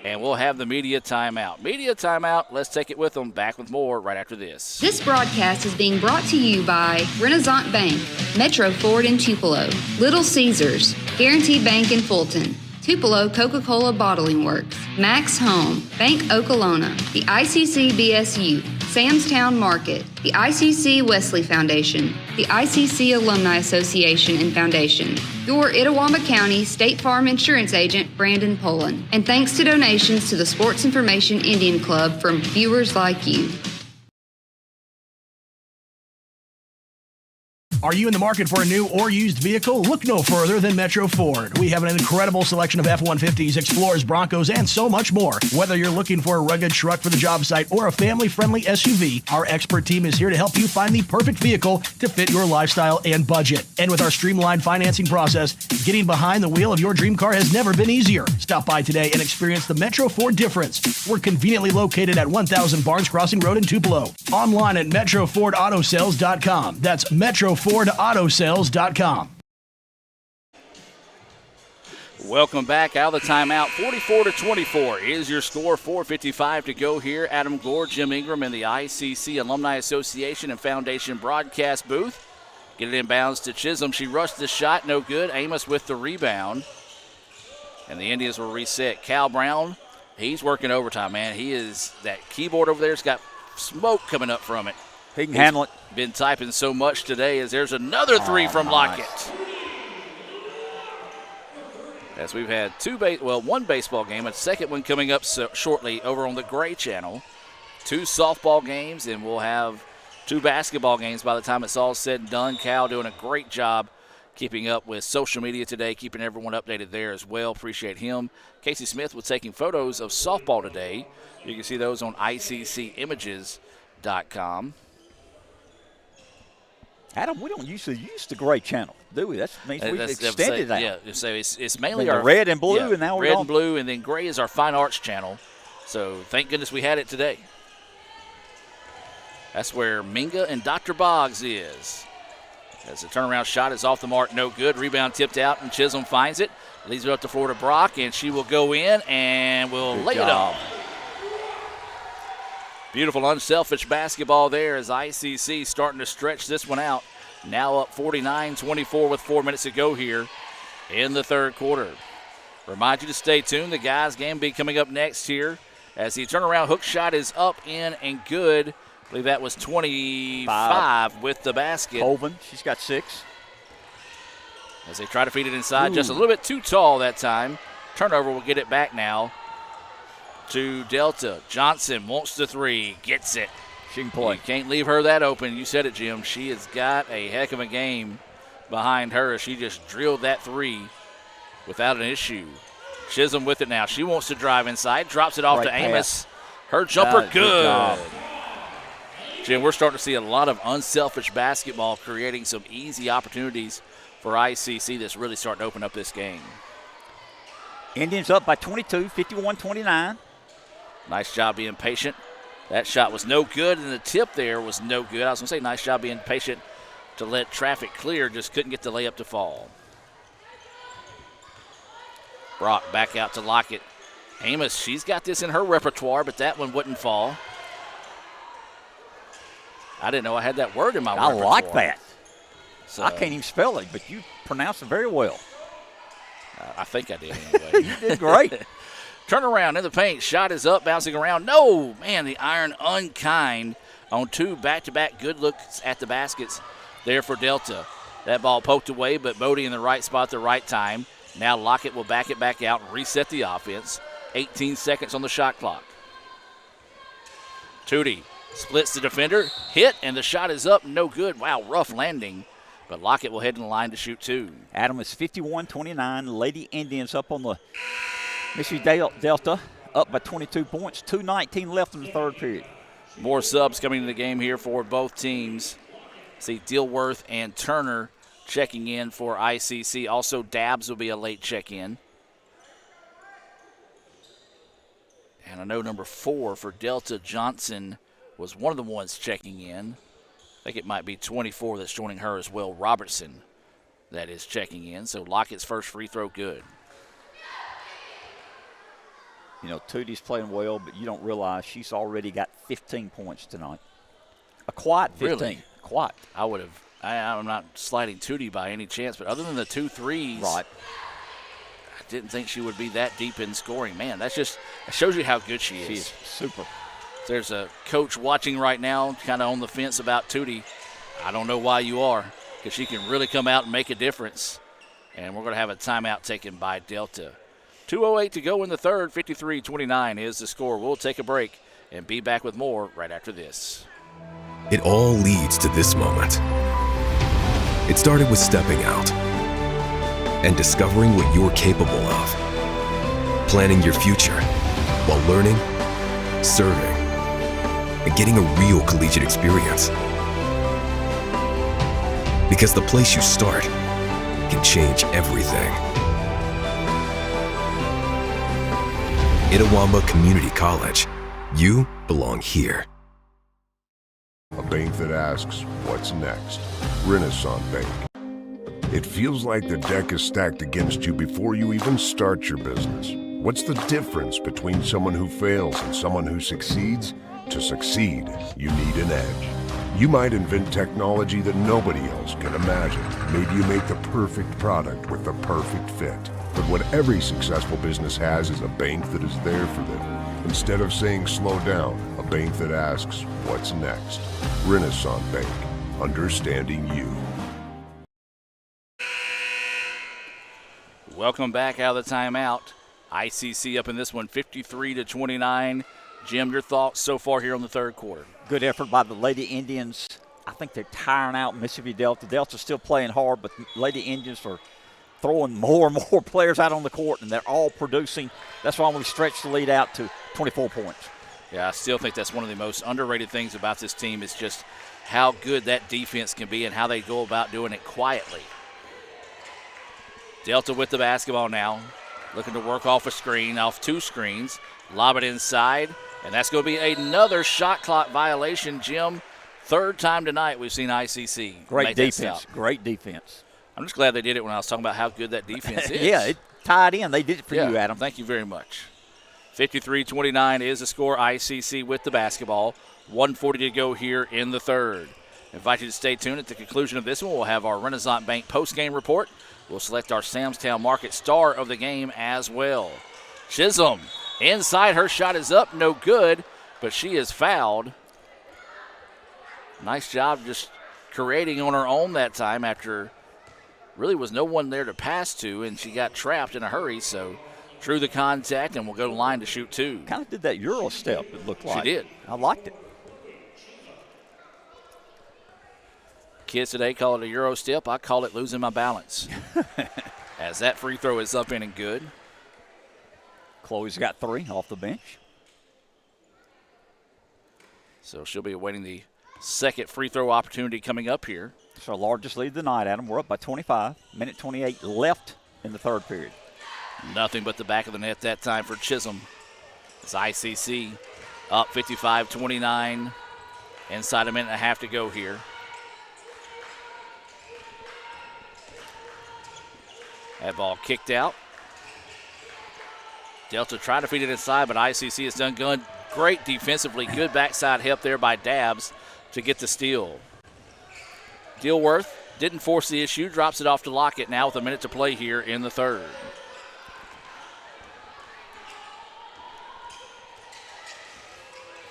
And we'll have the media timeout. Media timeout. Let's take it with them. Back with more right after this. This broadcast is being brought to you by Renaissance Bank, Metro Ford in Tupelo, Little Caesars, Guaranteed Bank in Fulton, Tupelo Coca-Cola Bottling Works, Max Home, Bank Okolona, the ICC BSU, Sam's Town Market, the ICC Wesley Foundation, the ICC Alumni Association and Foundation, your Itawamba County State Farm Insurance Agent, Brandon Poland, and thanks to donations to the Sports Information Indian Club from viewers like you. Are you in the market for a new or used vehicle? Look no further than Metro Ford. We have an incredible selection of F-150s, Explorers, Broncos, and so much more. Whether you're looking for a rugged truck for the job site or a family-friendly SUV, our expert team is here to help you find the perfect vehicle to fit your lifestyle and budget. And with our streamlined financing process, getting behind the wheel of your dream car has never been easier. Stop by today and experience the Metro Ford difference. We're conveniently located at 1000 Barnes Crossing Road in Tupelo. Online at MetroFordAutoSales.com. That's MetroFordAutoSales.com. Welcome back out of the timeout. 44-24 is your score. 4:55 to go here. Adam Gore, Jim Ingram in the ICC Alumni Association and Foundation broadcast booth. Get it inbounds to Chisholm. She rushed the shot, no good. Amos with the rebound. And the Indians will reset. Cal Brown, he's working overtime, man. He is, that keyboard over there's got smoke coming up from it. He can handle it. Been typing so much today as there's another three from Lockett. As we've had one baseball game, a second one coming up shortly over on the Gray Channel. 2 softball games, and we'll have 2 basketball games by the time it's all said and done. Cal doing a great job keeping up with social media today, keeping everyone updated there as well. Appreciate him. Casey Smith was taking photos of softball today. You can see those on ICCimages.com. Adam, we don't usually use the Gray Channel, do we? That means we've extended that. Yeah, so it's mainly our red and blue, and now we're red and blue, and then gray is our Fine Arts channel. So thank goodness we had it today. That's where Minga and Dr. Boggs is. As the turnaround shot is off the mark, no good. Rebound tipped out, and Chisholm finds it. Leaves it up to Florida Brock, and she will go in and will lay it up. Beautiful, unselfish basketball there as ICC starting to stretch this one out. now up 49-24 with 4 minutes to go here in the third quarter. Remind you to stay tuned. The guys' game be coming up next here as the turnaround hook shot is up, in, and good. I believe that was 25 with the basket. Colvin, she's got 6. As they try to feed it inside, just a little bit too tall that time. Turnover will get it back now to Delta. Johnson wants the 3, gets it. She can play. You can't leave her that open. You said it, Jim. She has got a heck of a game behind her. She just drilled that 3 without an issue. Chisholm with it now. She wants to drive inside, drops it off to Amos. Her jumper, good. Jim, we're starting to see a lot of unselfish basketball, creating some easy opportunities for ICC that's really starting to open up this game. Indians up by 22, 51-29. Nice job being patient. That shot was no good, and the tip there was no good. I was going to say nice job being patient to let traffic clear, just couldn't get the layup to fall. Brock back out to Lockett. Amos, she's got this in her repertoire, but that one wouldn't fall. I didn't know I had that word in my repertoire. I like that. So, I can't even spell it, but you pronounce it very well. I think I did anyway. You did great. Turnaround in the paint. Shot is up, bouncing around. No, man, the iron unkind on 2 back-to-back good looks at the baskets there for Delta. That ball poked away, but Bodie in the right spot at the right time. Now Lockett will back it back out and reset the offense. 18 seconds on the shot clock. Tootie splits the defender, hit, and the shot is up, no good. Wow, rough landing, but Lockett will head in the line to shoot 2. Adam is 51-29. Lady Indians up on the Mississippi Delta, up by 22 points. 2:19 left in the third period. More subs coming into the game here for both teams. See Dilworth and Turner checking in for ICC. Also, Dabbs will be a late check-in. And I know number 4 for Delta, Johnson, was one of the ones checking in. I think it might be 24 that's joining her as well. Robertson, that is checking in. So Lockett's first free throw good. You know, Tootie's playing well, but you don't realize she's already got 15 points tonight. A quiet 15. Really? Quiet. I'm not sliding Tootie by any chance, but other than the 2 threes, right, I didn't think she would be that deep in scoring. Man, that shows you how good she is. She is super. There's a coach watching right now, kind of on the fence about Tootie. I don't know why you are, because she can really come out and make a difference. And we're going to have a timeout taken by Delta. 2:08 to go in the third. 53-29 is the score. We'll take a break and be back with more right after this. It all leads to this moment. It started with stepping out and discovering what you're capable of. Planning your future while learning, serving, and getting a real collegiate experience. Because the place you start can change everything. Itawamba Community College. You belong here. A bank that asks, what's next? Renaissance Bank. It feels like the deck is stacked against you before you even start your business. What's the difference between someone who fails and someone who succeeds? To succeed, you need an edge. You might invent technology that nobody else can imagine. Maybe you make the perfect product with the perfect fit. But what every successful business has is a bank that is there for them. Instead of saying slow down, a bank that asks, what's next? Renaissance Bank, understanding you. Welcome back out of the timeout. ICC up in this one, 53-29. Jim, your thoughts so far here on the third quarter? Good effort by the Lady Indians. I think they're tiring out Mississippi Delta. Delta's still playing hard, but Lady Indians are throwing more and more players out on the court, and they're all producing. That's why we stretched the lead out to 24 points. Yeah, I still think that's one of the most underrated things about this team is just how good that defense can be and how they go about doing it quietly. Delta with the basketball now, looking to work off a screen, off 2 screens, lob it inside, and that's going to be another shot clock violation, Jim. Third time tonight we've seen ICC. Great defense. Great defense. I'm just glad they did it when I was talking about how good that defense is. Yeah, it tied in. They did it for you, Adam. Thank you very much. 53-29 is the score. ICC with the basketball. 1:40 to go here in the third. Invite you to stay tuned. At the conclusion of this one, we'll have our Renaissance Bank post-game report. We'll select our Samstown Market star of the game as well. Chisholm inside. Her shot is up. No good, but she is fouled. Nice job just creating on her own that time after really was no one there to pass to, and she got trapped in a hurry, so drew the contact and will go to line to shoot two. Kind of did that Euro step, it looked like. She did. I liked it. Kids today call it a Euro step. I call it losing my balance. As that free throw is up in and good. Chloe's got 3 off the bench. So she'll be awaiting the second free throw opportunity coming up here. It's our largest lead of the night, Adam. We're up by 25. Minute 28 left in the third period. Nothing but the back of the net that time for Chisholm. It's ICC up 55-29. Inside a minute and a half to go here. That ball kicked out. Delta tried to feed it inside, but ICC has done good. Great defensively. Good backside help there by Dabbs to get the steal. Dilworth didn't force the issue. Drops it off to Lockett now with a minute to play here in the third.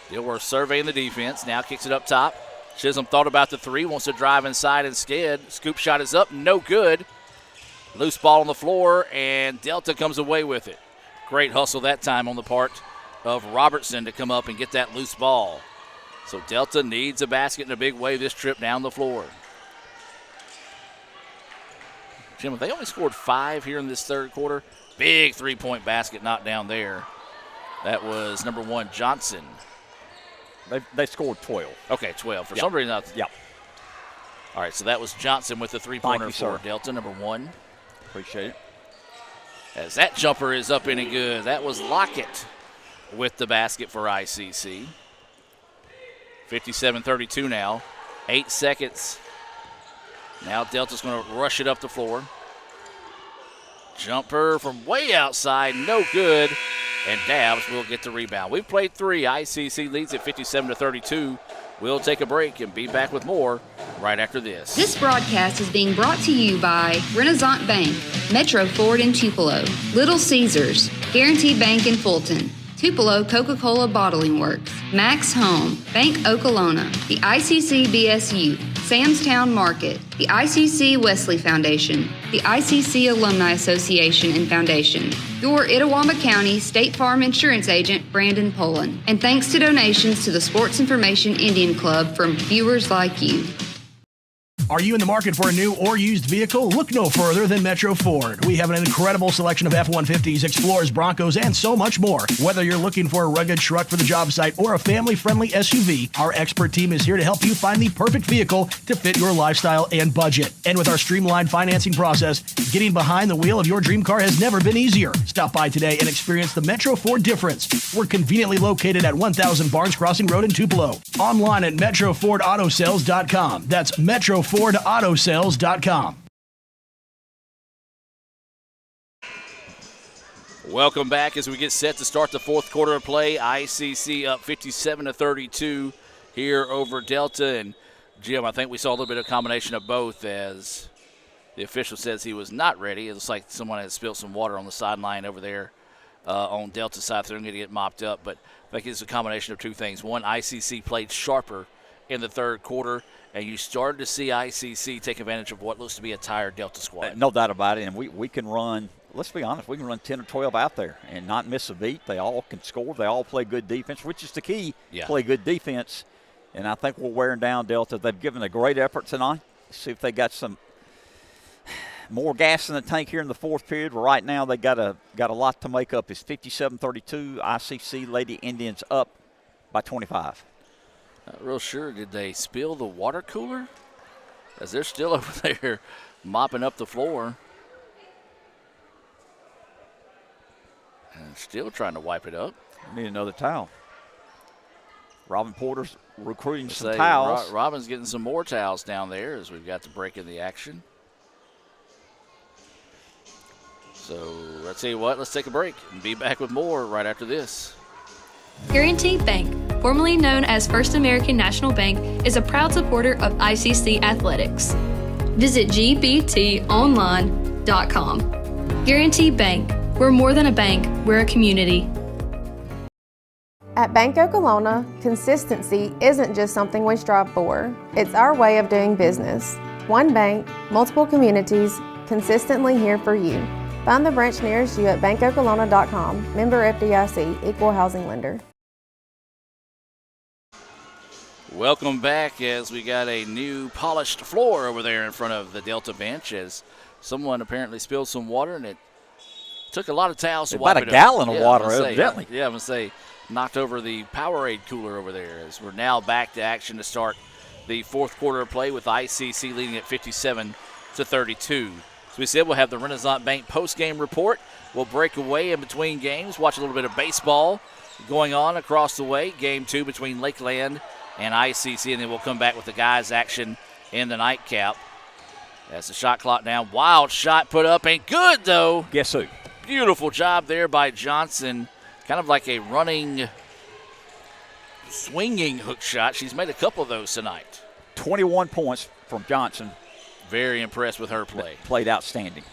Dilworth surveying the defense. Now kicks it up top. Chisholm thought about the three. Wants to drive inside instead. Scoop shot is up. No good. Loose ball on the floor, and Delta comes away with it. Great hustle that time on the part of Robertson to come up and get that loose ball. So Delta needs a basket in a big way this trip down the floor. Jim, they only scored 5 here in this third quarter. Big three-point basket knocked down there. That was number 1, Johnson. They scored 12. Okay, 12. For some reason, yeah. All right, so that was Johnson with the three-pointer for sir. Delta, number 1. Appreciate it. As that jumper is up in and good. That was Lockett with the basket for ICC. 57-32 now. 8 seconds. Now Delta's going to rush it up the floor. Jumper from way outside, no good. And Dabbs will get the rebound. We've played 3. ICC leads at 57-32. We'll take a break and be back with more right after this. This broadcast is being brought to you by Renaissance Bank, Metro Ford in Tupelo, Little Caesars, Guarantee Bank in Fulton, Tupelo Coca-Cola Bottling Works, Max Home, Bank Okolona, the ICC BSU, Samstown Market, the ICC Wesley Foundation, the ICC Alumni Association and Foundation, your Itawamba County State Farm Insurance Agent, Brandon Poland, and thanks to donations to the Sports Information Indian Club from viewers like you. Are you in the market for a new or used vehicle? Look no further than Metro Ford. We have an incredible selection of F-150s, Explorers, Broncos, and so much more. Whether you're looking for a rugged truck for the job site or a family-friendly SUV, our expert team is here to help you find the perfect vehicle to fit your lifestyle and budget. And with our streamlined financing process, getting behind the wheel of your dream car has never been easier. Stop by today and experience the Metro Ford difference. We're conveniently located at 1000 Barnes Crossing Road in Tupelo. Online at MetroFordAutoSales.com. That's MetroFordAutoSales.com. Welcome back as we get set to start the fourth quarter of play. ICC up 57-32 here over Delta. And Jim, I think we saw a little bit of combination of both as the official says he was not ready. It looks like someone had spilled some water on the sideline over there on Delta's side. They're going to get mopped up. But I think it's a combination of two things. One, ICC played sharper in the third quarter, and you started to see ICC take advantage of what looks to be a tired Delta squad. No doubt about it. And we can run, let's be honest, we can run 10 or 12 out there and not miss a beat. They all can score. They all play good defense, which is the key. Yeah. Play good defense. And I think we're wearing down Delta. They've given a great effort tonight. See if they got some more gas in the tank here in the fourth period. But right now they got a lot to make up. It's 57-32. ICC Lady Indians up by 25. Not real sure. Did they spill the water cooler? As they're still over there mopping up the floor. And still trying to wipe it up. Need another towel. Robin Porter's recruiting some towels. Robin's getting some more towels down there as we've got the break in the action. So let's tell you what, let's take a break and be back with more right after this. Guaranty Bank, formerly known as First American National Bank, is a proud supporter of ICC athletics. Visit gbtonline.com. Guaranty Bank. We're more than a bank, we're a community. At Bank Okolona, consistency isn't just something we strive for. It's our way of doing business. One bank, multiple communities, consistently here for you. Find the branch nearest you at bankokolona.com. Member FDIC, Equal Housing Lender. Welcome back as we got a new polished floor over there in front of the Delta bench as someone apparently spilled some water and it took a lot of towels to wipe it up. About a gallon of water, evidently. Yeah, I'm going to say knocked over the Powerade cooler over there as we're now back to action to start the fourth quarter of play with ICC leading at 57-32. As we said, we'll have the Renaissance Bank post-game report. We'll break away in between games, watch a little bit of baseball going on across the way. Game 2 between Lakeland and ICC, and then we'll come back with the guys' action in the nightcap. That's the shot clock down. Wild shot put up. Ain't good, though. Guess who? Beautiful job there by Johnson. Kind of like a running, swinging hook shot. She's made a couple of those tonight. 21 points from Johnson. Very impressed with her play. Played outstanding.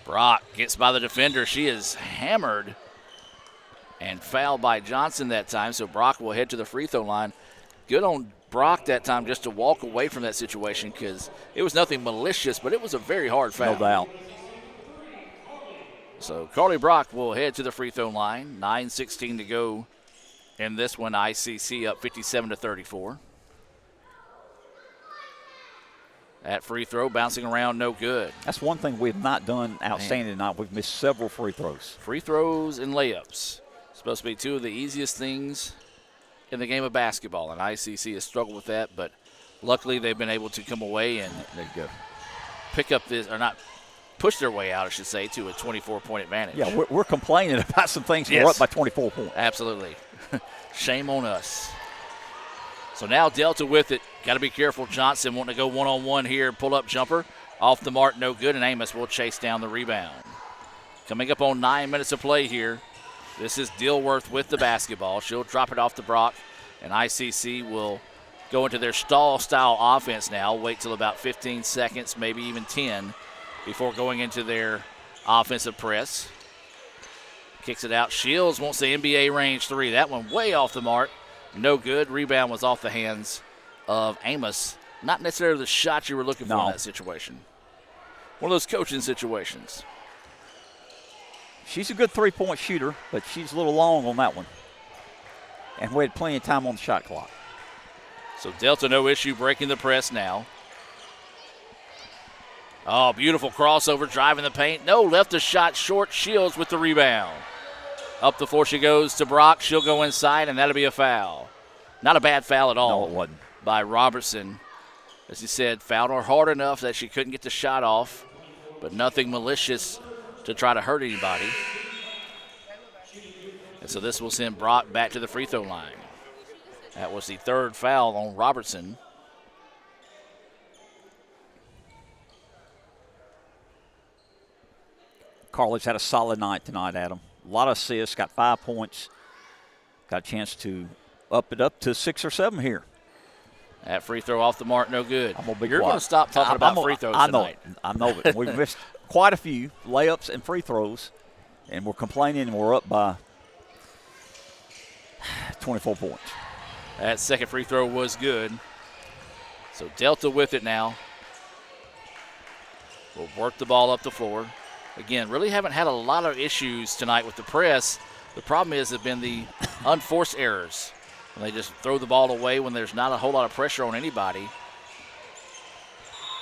Brock gets by the defender. She is hammered and fouled by Johnson that time, so Brock will head to the free throw line. Good on Brock that time just to walk away from that situation because it was nothing malicious, but it was a very hard foul. No doubt. So Carly Brock will head to the free throw line. 9:16 to go in this one. ICC up 57-34. That free throw bouncing around, no good. That's one thing we've not done outstanding tonight. We've missed several free throws. Free throws and layups. Supposed to be two of the easiest things in the game of basketball, and ICC has struggled with that, but luckily they've been able to come away and pick up this, or not push their way out, I should say, to a 24-point advantage. Yeah, we're complaining about some things. Yes. We're up by 24 points. Absolutely. Shame on us. So now Delta with it. Got to be careful. Johnson wanting to go one-on-one here. Pull-up jumper. Off the mark, no good, and Amos will chase down the rebound. Coming up on 9 minutes of play here. This is Dilworth with the basketball. She'll drop it off to Brock, and ICC will go into their stall-style offense now. Wait till about 15 seconds, maybe even 10, before going into their offensive press. Kicks it out. Shields wants the NBA range three. That one way off the mark. No good. Rebound was off the hands of Amos. Not necessarily the shot you were looking for in that situation. One of those coaching situations. She's a good three-point shooter, but she's a little long on that one. And we had plenty of time on the shot clock. So Delta no issue breaking the press now. Oh, beautiful crossover, driving the paint. No, left the shot short. Shields with the rebound. Up the floor she goes to Brock. She'll go inside, and that'll be a foul. Not a bad foul at all. No, it wasn't. By Robertson. As he said, fouled her hard enough that she couldn't get the shot off, but nothing malicious to try to hurt anybody. And so this will send Brock back to the free throw line. That was the third foul on Robertson. Carly's had a solid night tonight, Adam. A lot of assists, got 5 points. Got a chance to up it up to 6 or 7 here. That free throw off the mark, no good. I'm gonna be You're quiet. going to stop talking about free throws tonight. I know it. We've missed quite a few layups and free throws, and we're complaining, and we're up by 24 points. That second free throw was good. So Delta with it now. We'll work the ball up the floor. Again, really haven't had a lot of issues tonight with the press. The problem has been the unforced errors. When they just throw the ball away when there's not a whole lot of pressure on anybody.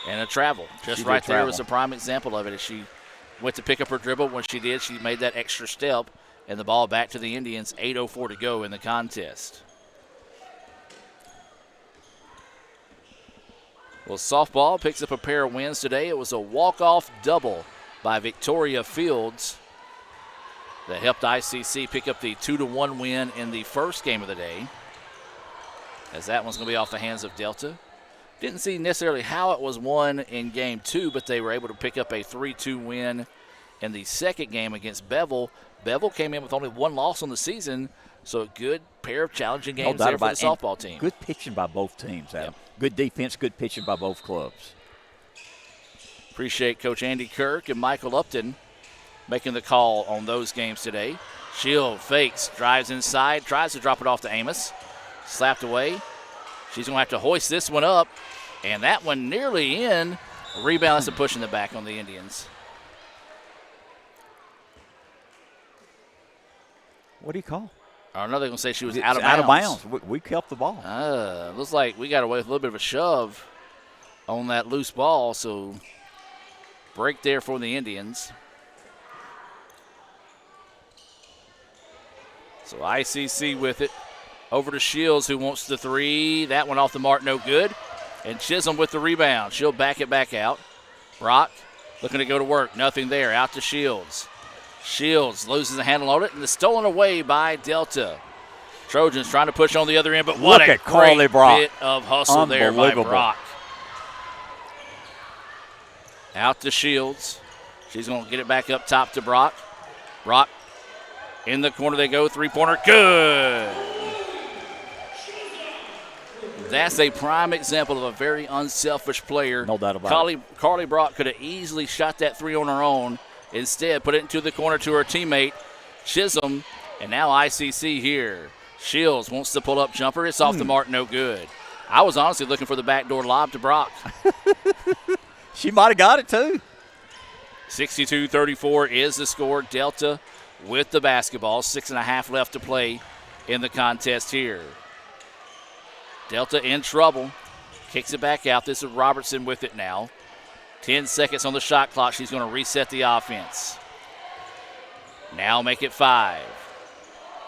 And a travel. Just right there was a prime example of it. As she went to pick up her dribble, when she did, she made that extra step, and the ball back to the Indians. 8:04 to go in the contest. Well, softball picks up a pair of wins today. It was a walk-off double by Victoria Fields that helped ICC pick up the 2-1 win in the first game of the day. As that one's going to be off the hands of Delta. Didn't see necessarily how it was won in game 2, but they were able to pick up a 3-2 win in the second game against Bevel. Bevel came in with only one loss on the season, So a good pair of challenging games there for the softball team. Good pitching by both teams, Adam. Good defense, good pitching by both clubs. Appreciate Coach Andy Kirk and Michael Upton making the call on those games today. Shield fakes, drives inside, tries to drop it off to Amos. Slapped away. She's going to have to hoist this one up, and that one nearly in. Rebound, that's a push in the back on the Indians. What do you call? Or another going to say she was It's out of bounds. Out of bounds. We kept the ball. Looks like we got away with a little bit of a shove on that loose ball, so break there for the Indians. So ICC with it. Over to Shields, who wants the three. That one off the mark, no good. And Chisholm with the rebound. She'll back it back out. Brock looking to go to work. Nothing there. Out to Shields. Shields loses the handle on it, and it's stolen away by Delta. Trojans trying to push on the other end, but what Look a at Carly great Brock. bit of hustle there by Brock. Out to Shields. She's going to get it back up top to Brock. Brock in the corner they go. Three-pointer, good. That's a prime example of a very unselfish player. No doubt about it. Carly Brock could have easily shot that three on her own. Instead, put it into the corner to her teammate, Chisholm, and now ICC here. Shields wants the pull-up jumper. It's off the mark, no good. I was honestly looking for the backdoor lob to Brock. She might have got it, too. 62-34 is the score. Delta with the basketball. 6.5 left to play in the contest here. Delta in trouble. Kicks it back out. This is Robertson with it now. 10 seconds on the shot clock. She's going to reset the offense. Now make it 5.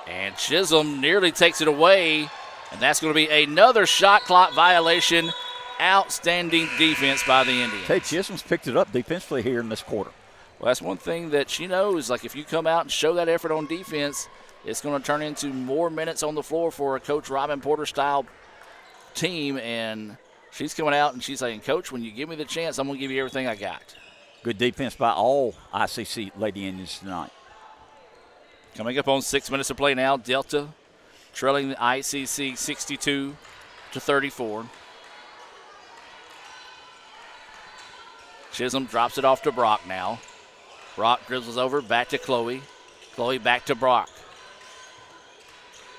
And Chisholm nearly takes it away. And that's going to be another shot clock violation. Outstanding defense by the Indians. Hey, Chisholm's picked it up defensively here in this quarter. Well, that's one thing that she knows. Like, if you come out and show that effort on defense, it's going to turn into more minutes on the floor for a Coach Robin Porter-style team. And she's coming out and she's saying, Coach, when you give me the chance, I'm going to give you everything I got. Good defense by all ICC Lady Indians tonight. Coming up on 6 minutes to play now, Delta trailing the ICC 62-34. Chisholm drops it off to Brock now. Brock dribbles over, back to Chloe. Chloe back to Brock.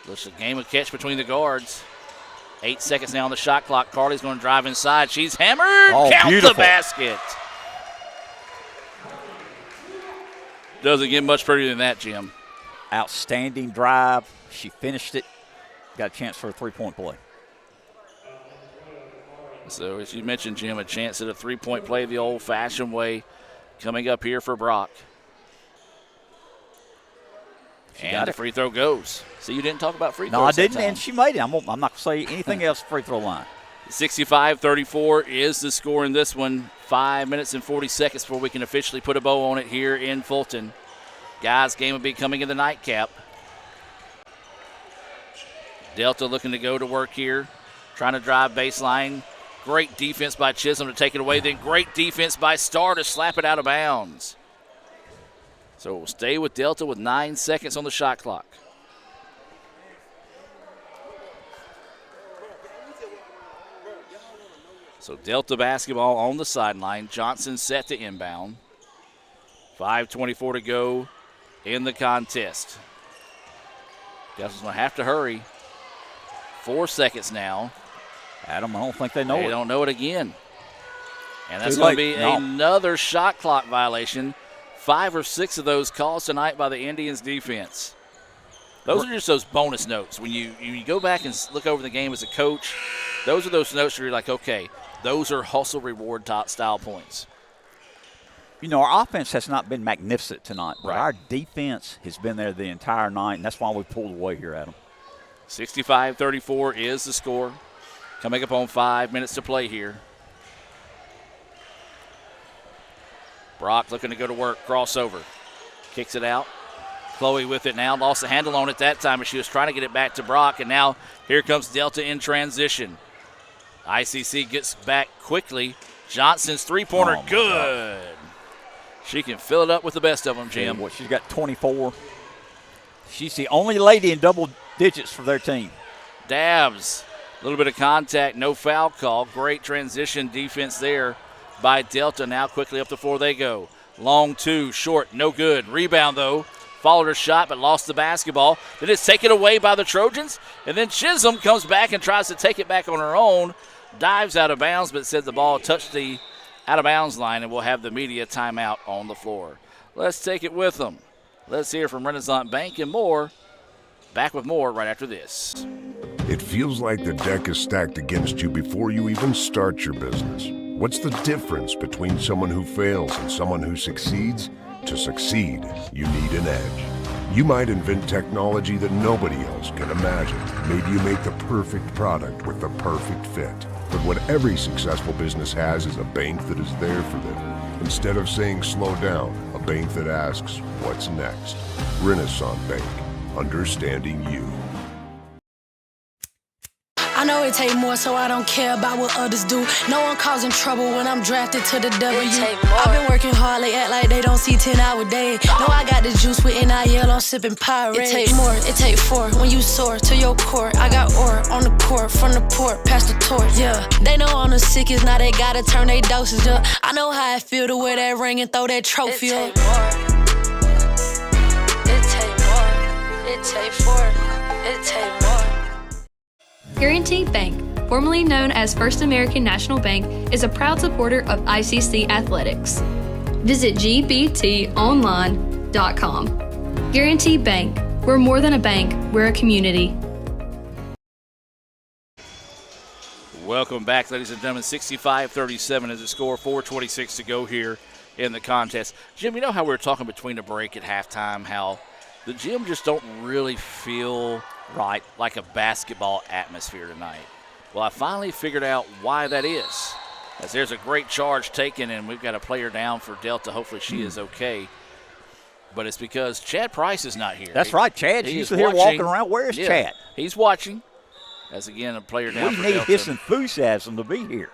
Looks a game of catch between the guards. 8 seconds now on the shot clock. Carly's going to drive inside. She's hammered. Oh, Count beautiful. the basket. Doesn't get much prettier than that, Jim. Outstanding drive. She finished it. Got a chance for a three-point play. So, as you mentioned, Jim, a chance at a three-point play the old-fashioned way coming up here for Brock. And the free throw goes. See, you didn't talk about free throws. No, I didn't, that time. and she made it. I'm not going to say anything else free throw line. 65-34 is the score in this one. 5 minutes and 40 seconds before we can officially put a bow on it here in Fulton. Guys, game will be coming in the nightcap. Delta looking to go to work here, trying to drive baseline. Great defense by Chisholm to take it away. Then great defense by Starr to slap it out of bounds. So we'll stay with Delta with 9 seconds on the shot clock. So Delta basketball on the sideline. Johnson set to inbound. 5:24 to go in the contest. Delta's going to have to hurry. 4 seconds now. Adam, I don't think they know it. They don't know it again. And that's Too going to late. be No. another shot clock violation. 5 or 6 of those calls tonight by the Indians defense. Those are just those bonus notes. When you go back and look over the game as a coach, those are those notes where you're like, okay, those are hustle reward style points. You know, our offense has not been magnificent tonight, but Right. our defense has been there the entire night, and that's why we pulled away here, Adam. 65-34 is the score. Coming up on 5 minutes to play here. Brock looking to go to work, crossover. Kicks it out. Chloe with it now. Lost the handle on it that time, but she was trying to get it back to Brock, and now here comes Delta in transition. ICC gets back quickly. Johnson's three-pointer, good. She can fill it up with the best of them, Jim. What, she's got 24. She's the only lady in double digits for their team. Dabbs, a little bit of contact, no foul call. Great transition defense there by Delta. Now quickly up the floor they go. Long two, short, no good. Rebound, though. Followed her shot, but lost the basketball. Then it's taken away by the Trojans. And then Chisholm comes back and tries to take it back on her own. Dives out of bounds, but said the ball touched the out-of-bounds line, and we'll have the media timeout on the floor. Let's take it with them. Let's hear from Renaissance Bank and more. Back with more right after this. It feels like the deck is stacked against you before you even start your business. What's the difference between someone who fails and someone who succeeds? To succeed, you need an edge. You might invent technology that nobody else can imagine. Maybe you make the perfect product with the perfect fit. But what every successful business has is a bank that is there for them. Instead of saying slow down, a bank that asks, what's next? Renaissance Bank, understanding you. I know it take more, so I don't care about what others do. No one causing trouble when I'm drafted to the W. I've been working hard, they act like they don't see 10-hour days. No, I got the juice with NIL, I'm sipping Pyrex. It take more, it take four when you soar to your court. I got ore on the court, from the port, past the torch. Yeah, they know I'm the sickest, now they gotta turn their doses up. I know how I feel to wear that ring and throw that trophy up. It take more, it take four, it take more. Guaranty Bank, formerly known as First American National Bank, is a proud supporter of ICC athletics. Visit gbtonline.com. Guaranty Bank, we're more than a bank, we're a community. Welcome back, ladies and gentlemen. 65-37 is the score, 4:26 to go here in the contest. Jim, you know how we were talking between the break at halftime, how the gym just don't really feel right like a basketball atmosphere tonight. Well, I finally figured out why that is. As there's a great charge taken, and we've got a player down for Delta. Hopefully she is okay. But it's because Chad Price is not here. That's right. Chad's usually here walking around. Where's Chad? He's watching. As, again, a player down for Delta. We need his enthusiasm to be here.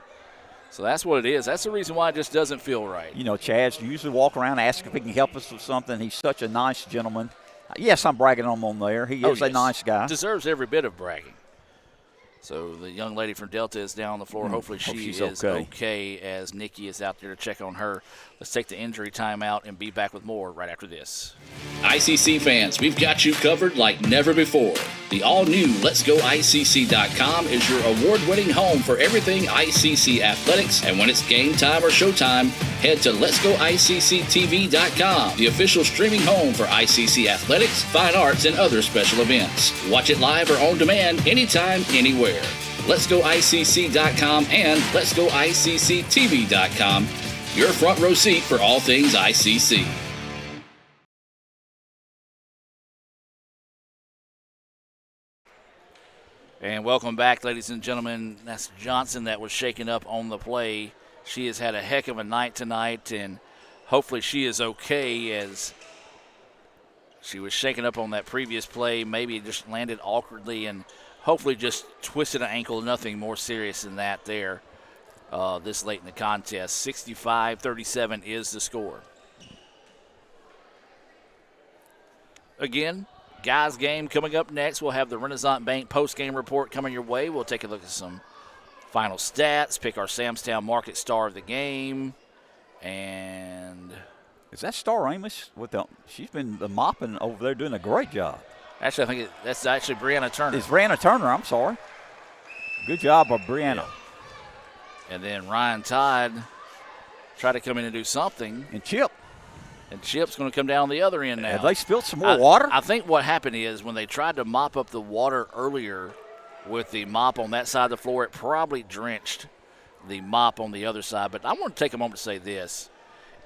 So that's what it is. That's the reason why it just doesn't feel right. You know, Chad's usually walk around, ask if he can help us with something. He's such a nice gentleman. Yes, I'm bragging on him on there. He is a nice guy. Deserves every bit of bragging. So the young lady from Delta is down on the floor. Hopefully she's okay as Nikki is out there to check on her. Let's take the injury timeout and be back with more right after this. ICC fans, we've got you covered like never before. The all-new Let'sGoICC.com is your award-winning home for everything ICC athletics. And when it's game time or showtime, head to Let'sGoICCTV.com, the official streaming home for ICC athletics, fine arts, and other special events. Watch it live or on demand anytime, anywhere. Let'sGoICC.com and Let'sGoICCTV.com, your front row seat for all things ICC. And welcome back, ladies and gentlemen. That's Johnson that was shaken up on the play. She has had a heck of a night tonight, and hopefully she is okay, as she was shaken up on that previous play. Maybe it just landed awkwardly and hopefully just twisted an ankle. Nothing more serious than that there this late in the contest. 65-37 is the score. Again, guys game coming up next. We'll have the Renaissance Bank post-game report coming your way. We'll take a look at some final stats, pick our Samstown Market star of the game, and is that Star Amos? She's been mopping over there, doing a great job. Actually, I think that's actually Brianna Turner. It's Brianna Turner, I'm sorry. Good job by Brianna. Yeah. And then Ryan Todd tried to come in and do something. And Chip. And Chip's going to come down the other end now. Have they spilled some more water? I think what happened is when they tried to mop up the water earlier with the mop on that side of the floor, it probably drenched the mop on the other side. But I want to take a moment to say this.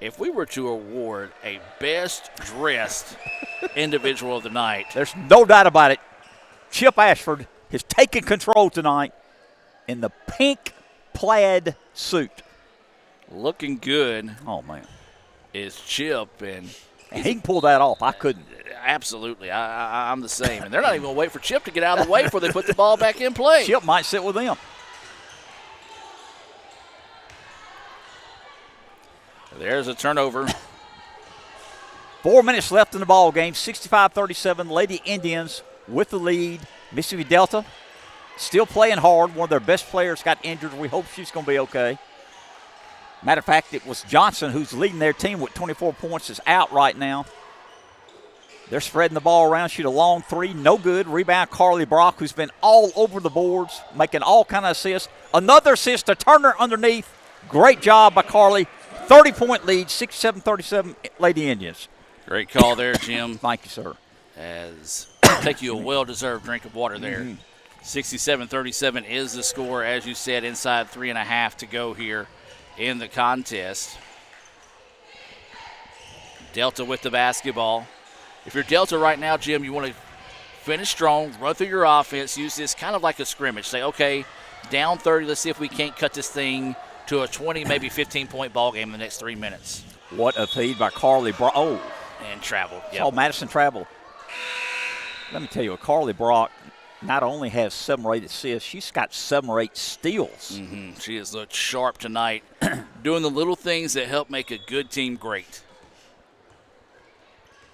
If we were to award a best-dressed individual of the night. There's no doubt about it. Chip Ashford has taken control tonight in the pink plaid suit. Looking good. Oh, man. Is Chip, and he can pull that off. I couldn't. Absolutely. I'm the same. And they're not even going to wait for Chip to get out of the way before they put the ball back in play. Chip might sit with them. There's a turnover. 4 minutes left in the ball game. 65-37. Lady Indians with the lead. Mississippi Delta still playing hard. One of their best players got injured. We hope she's going to be okay. Matter of fact, it was Johnson who's leading their team with 24 points is out right now. They're spreading the ball around, shoot a long three, no good. Rebound, Carly Brock, who's been all over the boards, making all kind of assists. Another assist to Turner underneath. Great job by Carly. 30-point lead, 67-37 Lady Indians. Great call there, Jim. Thank you, sir. As take you a well-deserved drink of water there. 67-37 is the score, as you said, inside 3.5 to go here in the contest. Delta with the basketball. If you're Delta right now, Jim, you want to finish strong, run through your offense, use this kind of like a scrimmage. Say, okay, down 30, let's see if we can't cut this thing to a 20, maybe 15-point ball game in the next 3 minutes. What a feed by Carly Brock. Oh. And travel. Yep. Madison travel. Let me tell you, Carly Brock not only has 7 or 8 assists, she's got 7 or 8 steals. She has looked sharp tonight, doing the little things that help make a good team great.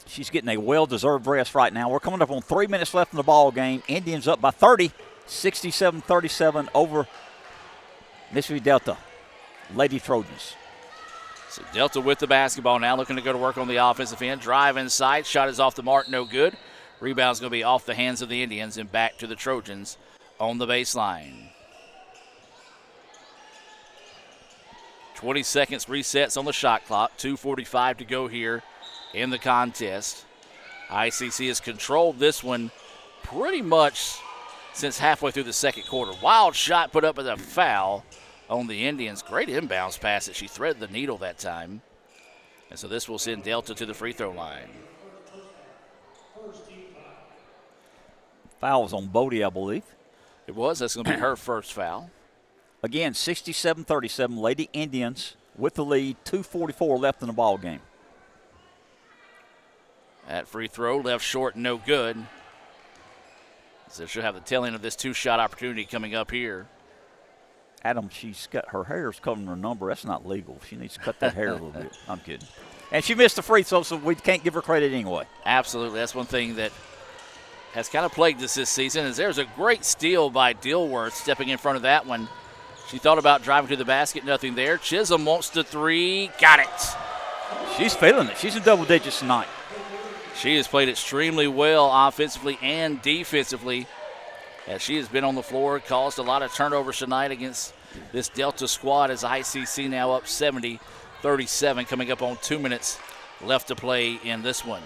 She's getting a well-deserved rest right now. We're coming up on 3 minutes left in the ball game. Indians up by 30, 67-37 over Mississippi Delta. Lady Trojans. So Delta with the basketball now, looking to go to work on the offensive end. Drive inside, shot is off the mark, no good. Rebound's going to be off the hands of the Indians and back to the Trojans on the baseline. 20 seconds resets on the shot clock. 2:45 to go here in the contest. ICC has controlled this one pretty much since halfway through the second quarter. Wild shot put up as a foul on the Indians. Great inbounds pass that she threaded the needle that time. And so this will send Delta to the free throw line. Foul was on Bodie, I believe. It was. That's going to be her first foul. Again, 67-37, Lady Indians with the lead, 2:44 left in the ball game. That free throw left short, no good. So she'll have the tail end of this 2-shot opportunity coming up here. Adam, she's got her hair's covering her number. That's not legal. She needs to cut that hair a little bit. I'm kidding. And she missed the free throw, so we can't give her credit anyway. Absolutely. That's one thing that has kind of plagued us this season is there's a great steal by Dilworth stepping in front of that one. She thought about driving to the basket, nothing there. Chisholm wants the three, got it. She's feeling it. She's in double digits tonight. She has played extremely well offensively and defensively as she has been on the floor, caused a lot of turnovers tonight against this Delta squad as ICC now up 70-37, coming up on 2 minutes left to play in this one.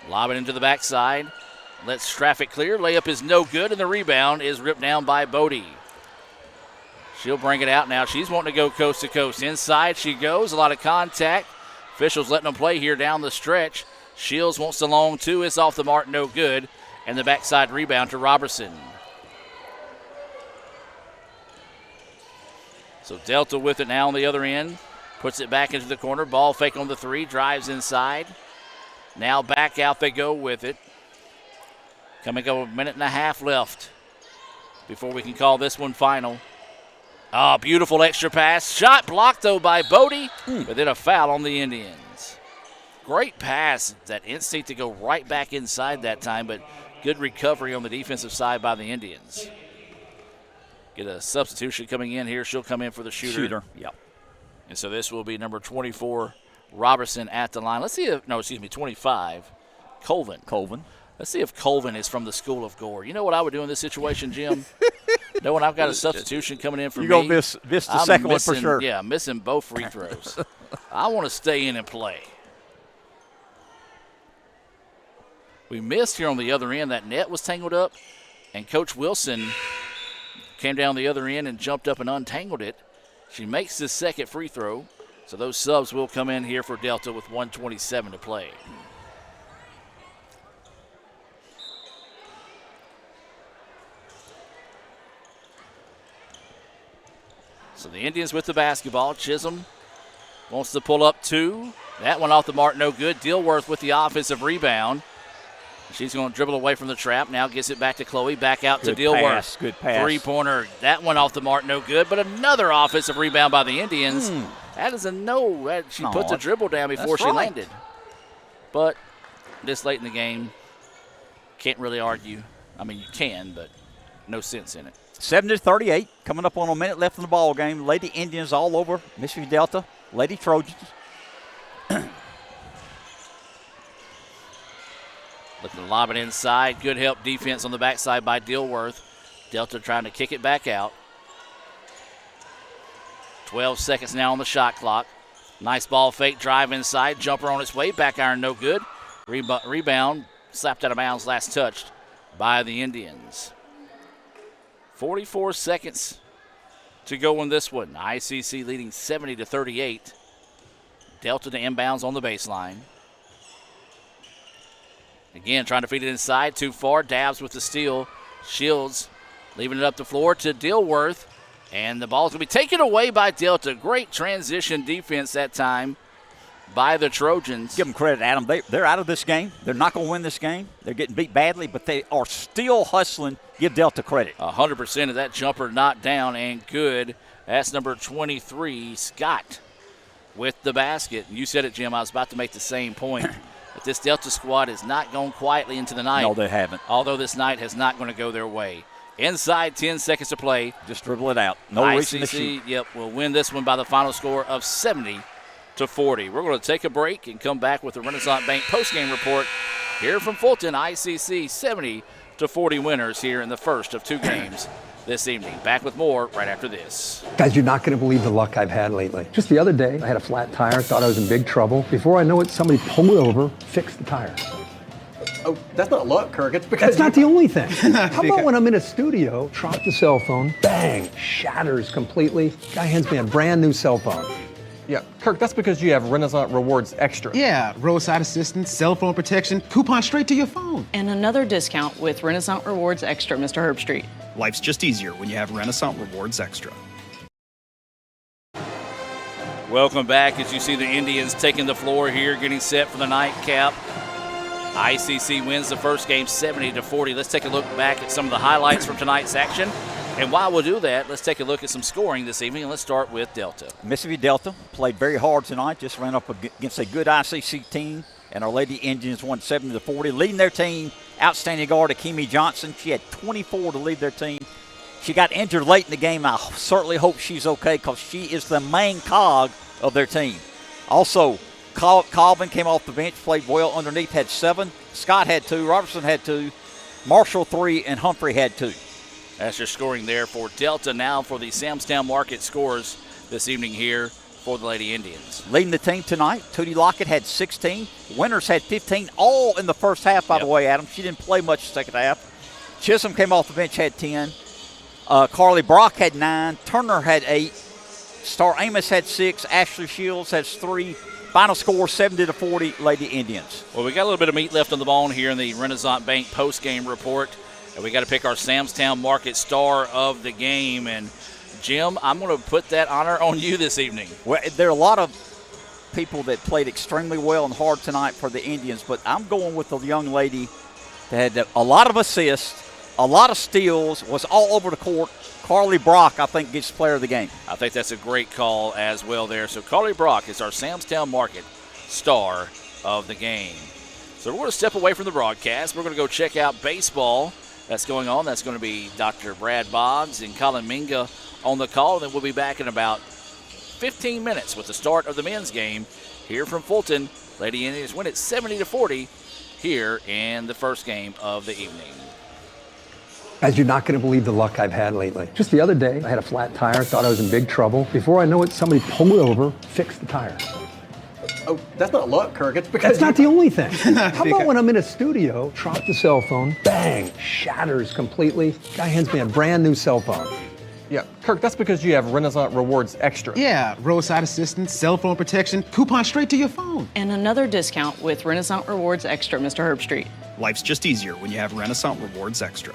Lob it into the backside. Lets traffic clear. Layup is no good, and the rebound is ripped down by Bodie. She'll bring it out now. She's wanting to go coast to coast. Inside she goes. A lot of contact. Officials letting them play here down the stretch. Shields wants the long two. It's off the mark, no good. And the backside rebound to Robertson. So Delta with it now on the other end. Puts it back into the corner. Ball fake on the three. Drives inside. Now back out they go with it. Coming up a minute and a half left before we can call this one final. Oh, beautiful extra pass. Shot blocked, though, by Bodie, but then a foul on the Indians. Great pass. That instinct to go right back inside that time, but good recovery on the defensive side by the Indians. Get a substitution coming in here. She'll come in for the shooter. Yep. And so this will be number 24, Robertson at the line. Let's see if, 25, Colvin. Let's see if Colvin is from the School of Gore. You know what I would do in this situation, Jim? Knowing I've got a substitution coming in for me. You're going to miss the second one for sure. Yeah, missing both free throws. I want to stay in and play. We missed here on the other end. That net was tangled up, and Coach Wilson came down the other end and jumped up and untangled it. She makes the second free throw, so those subs will come in here for Delta with 1:27 to play. So the Indians with the basketball. Chisholm wants to pull up two. That one off the mark, no good. Dilworth with the offensive rebound. She's going to dribble away from the trap. Now gets it back to Chloe. Back out to Dilworth. Good pass. Three-pointer. That one off the mark, no good. But another offensive rebound by the Indians. That is a no. She put the dribble down before she landed. But this late in the game, can't really argue. I mean, you can, but no sense in it. 70-38, coming up on a minute left in the ball game. Lady Indians all over Mississippi Delta. Lady Trojans. Looking to lob it inside. Good help defense on the backside by Dilworth. Delta trying to kick it back out. 12 seconds now on the shot clock. Nice ball fake, drive inside. Jumper on its way. Back iron no good. Rebound slapped out of bounds, last touched by the Indians. 44 seconds to go in this one. ICC leading 70-38. Delta to inbounds on the baseline. Again, trying to feed it inside. Too far. Dabs with the steal. Shields leaving it up the floor to Dilworth. And the ball's going to be taken away by Delta. Great transition defense that time by the Trojans. Give them credit, Adam. They're out of this game. They're not going to win this game. They're getting beat badly, but they are still hustling. Give Delta credit. 100% of that jumper knocked down and good. That's number 23, Scott, with the basket. And you said it, Jim. I was about to make the same point. But this Delta squad has not gone quietly into the night. No, they haven't. Although this night has not going to go their way. Inside 10 seconds to play. Just dribble it out. No reason to shoot. ICC, will win this one by the final score of 70-40. We're going to take a break and come back with the Renaissance Bank postgame report here from Fulton. ICC 70-40 winners here in the first of two games this evening. Back with more right after this. Guys, you're not going to believe the luck I've had lately. Just the other day, I had a flat tire, thought I was in big trouble. Before I know it, somebody pulled it over, fixed the tire. Oh, that's not luck, Kirk. It's because That's not the only thing. How about when I'm in a studio, drop the cell phone, bang, shatters completely. Guy hands me a brand new cell phone. Yeah, Kirk, that's because you have Renaissance Rewards Extra. Yeah, roadside assistance, cell phone protection, coupon straight to your phone. And another discount with Renaissance Rewards Extra, Mr. Herbstreit. Life's just easier when you have Renaissance Rewards Extra. Welcome back as you see the Indians taking the floor here, getting set for the nightcap. ICC wins the first game 70-40. Let's take a look back at some of the highlights from tonight's action. And while we'll do that, let's take a look at some scoring this evening, and let's start with Delta. Mississippi Delta played very hard tonight, just ran up against a good ICC team, and our Lady Indians won 70-40. Leading their team, outstanding guard Akemi Johnson. She had 24 to lead their team. She got injured late in the game. I certainly hope she's okay because she is the main cog of their team. Also, Colvin came off the bench, played well underneath, had 7. Scott had 2. Robertson had 2. Marshall 3, and Humphrey had 2. That's your scoring there for Delta. Now for the Samstown Market scores this evening here for the Lady Indians. Leading the team tonight, Tootie Lockett had 16. Winters had 15, all in the first half, by the way, Adam. She didn't play much the second half. Chisholm came off the bench, had 10. Carly Brock had 9. Turner had 8. Star Amos had 6. Ashley Shields has 3. Final score 70-40, Lady Indians. Well, we got a little bit of meat left on the bone here in the Renaissance Bank post-game report. And we got to pick our Samstown Market star of the game. And, Jim, I'm going to put that honor on you this evening. Well, there are a lot of people that played extremely well and hard tonight for the Indians, but I'm going with the young lady that had a lot of assists, a lot of steals, was all over the court. Carly Brock, I think, gets player of the game. I think that's a great call as well there. So Carly Brock is our Samstown Market star of the game. So we're going to step away from the broadcast. We're going to go check out baseball that's going on. That's going to be Dr. Brad Boggs and Colin Minga on the call. Then we'll be back in about 15 minutes with the start of the men's game here from Fulton. Lady Indians win it 70-40 here in the first game of the evening. Guys, you're not going to believe the luck I've had lately. Just the other day, I had a flat tire, thought I was in big trouble. Before I know it, somebody pulled it over, fixed the tire. Oh, that's not luck, Kirk. It's because That's not the only thing. How about when I'm in a studio, drop the cell phone, bang, shatters completely. Guy hands me a brand new cell phone. Yeah, Kirk, that's because you have Renaissance Rewards Extra. Yeah, roadside assistance, cell phone protection, coupon straight to your phone. And another discount with Renaissance Rewards Extra, Mr. Herbstreit. Life's just easier when you have Renaissance Rewards Extra.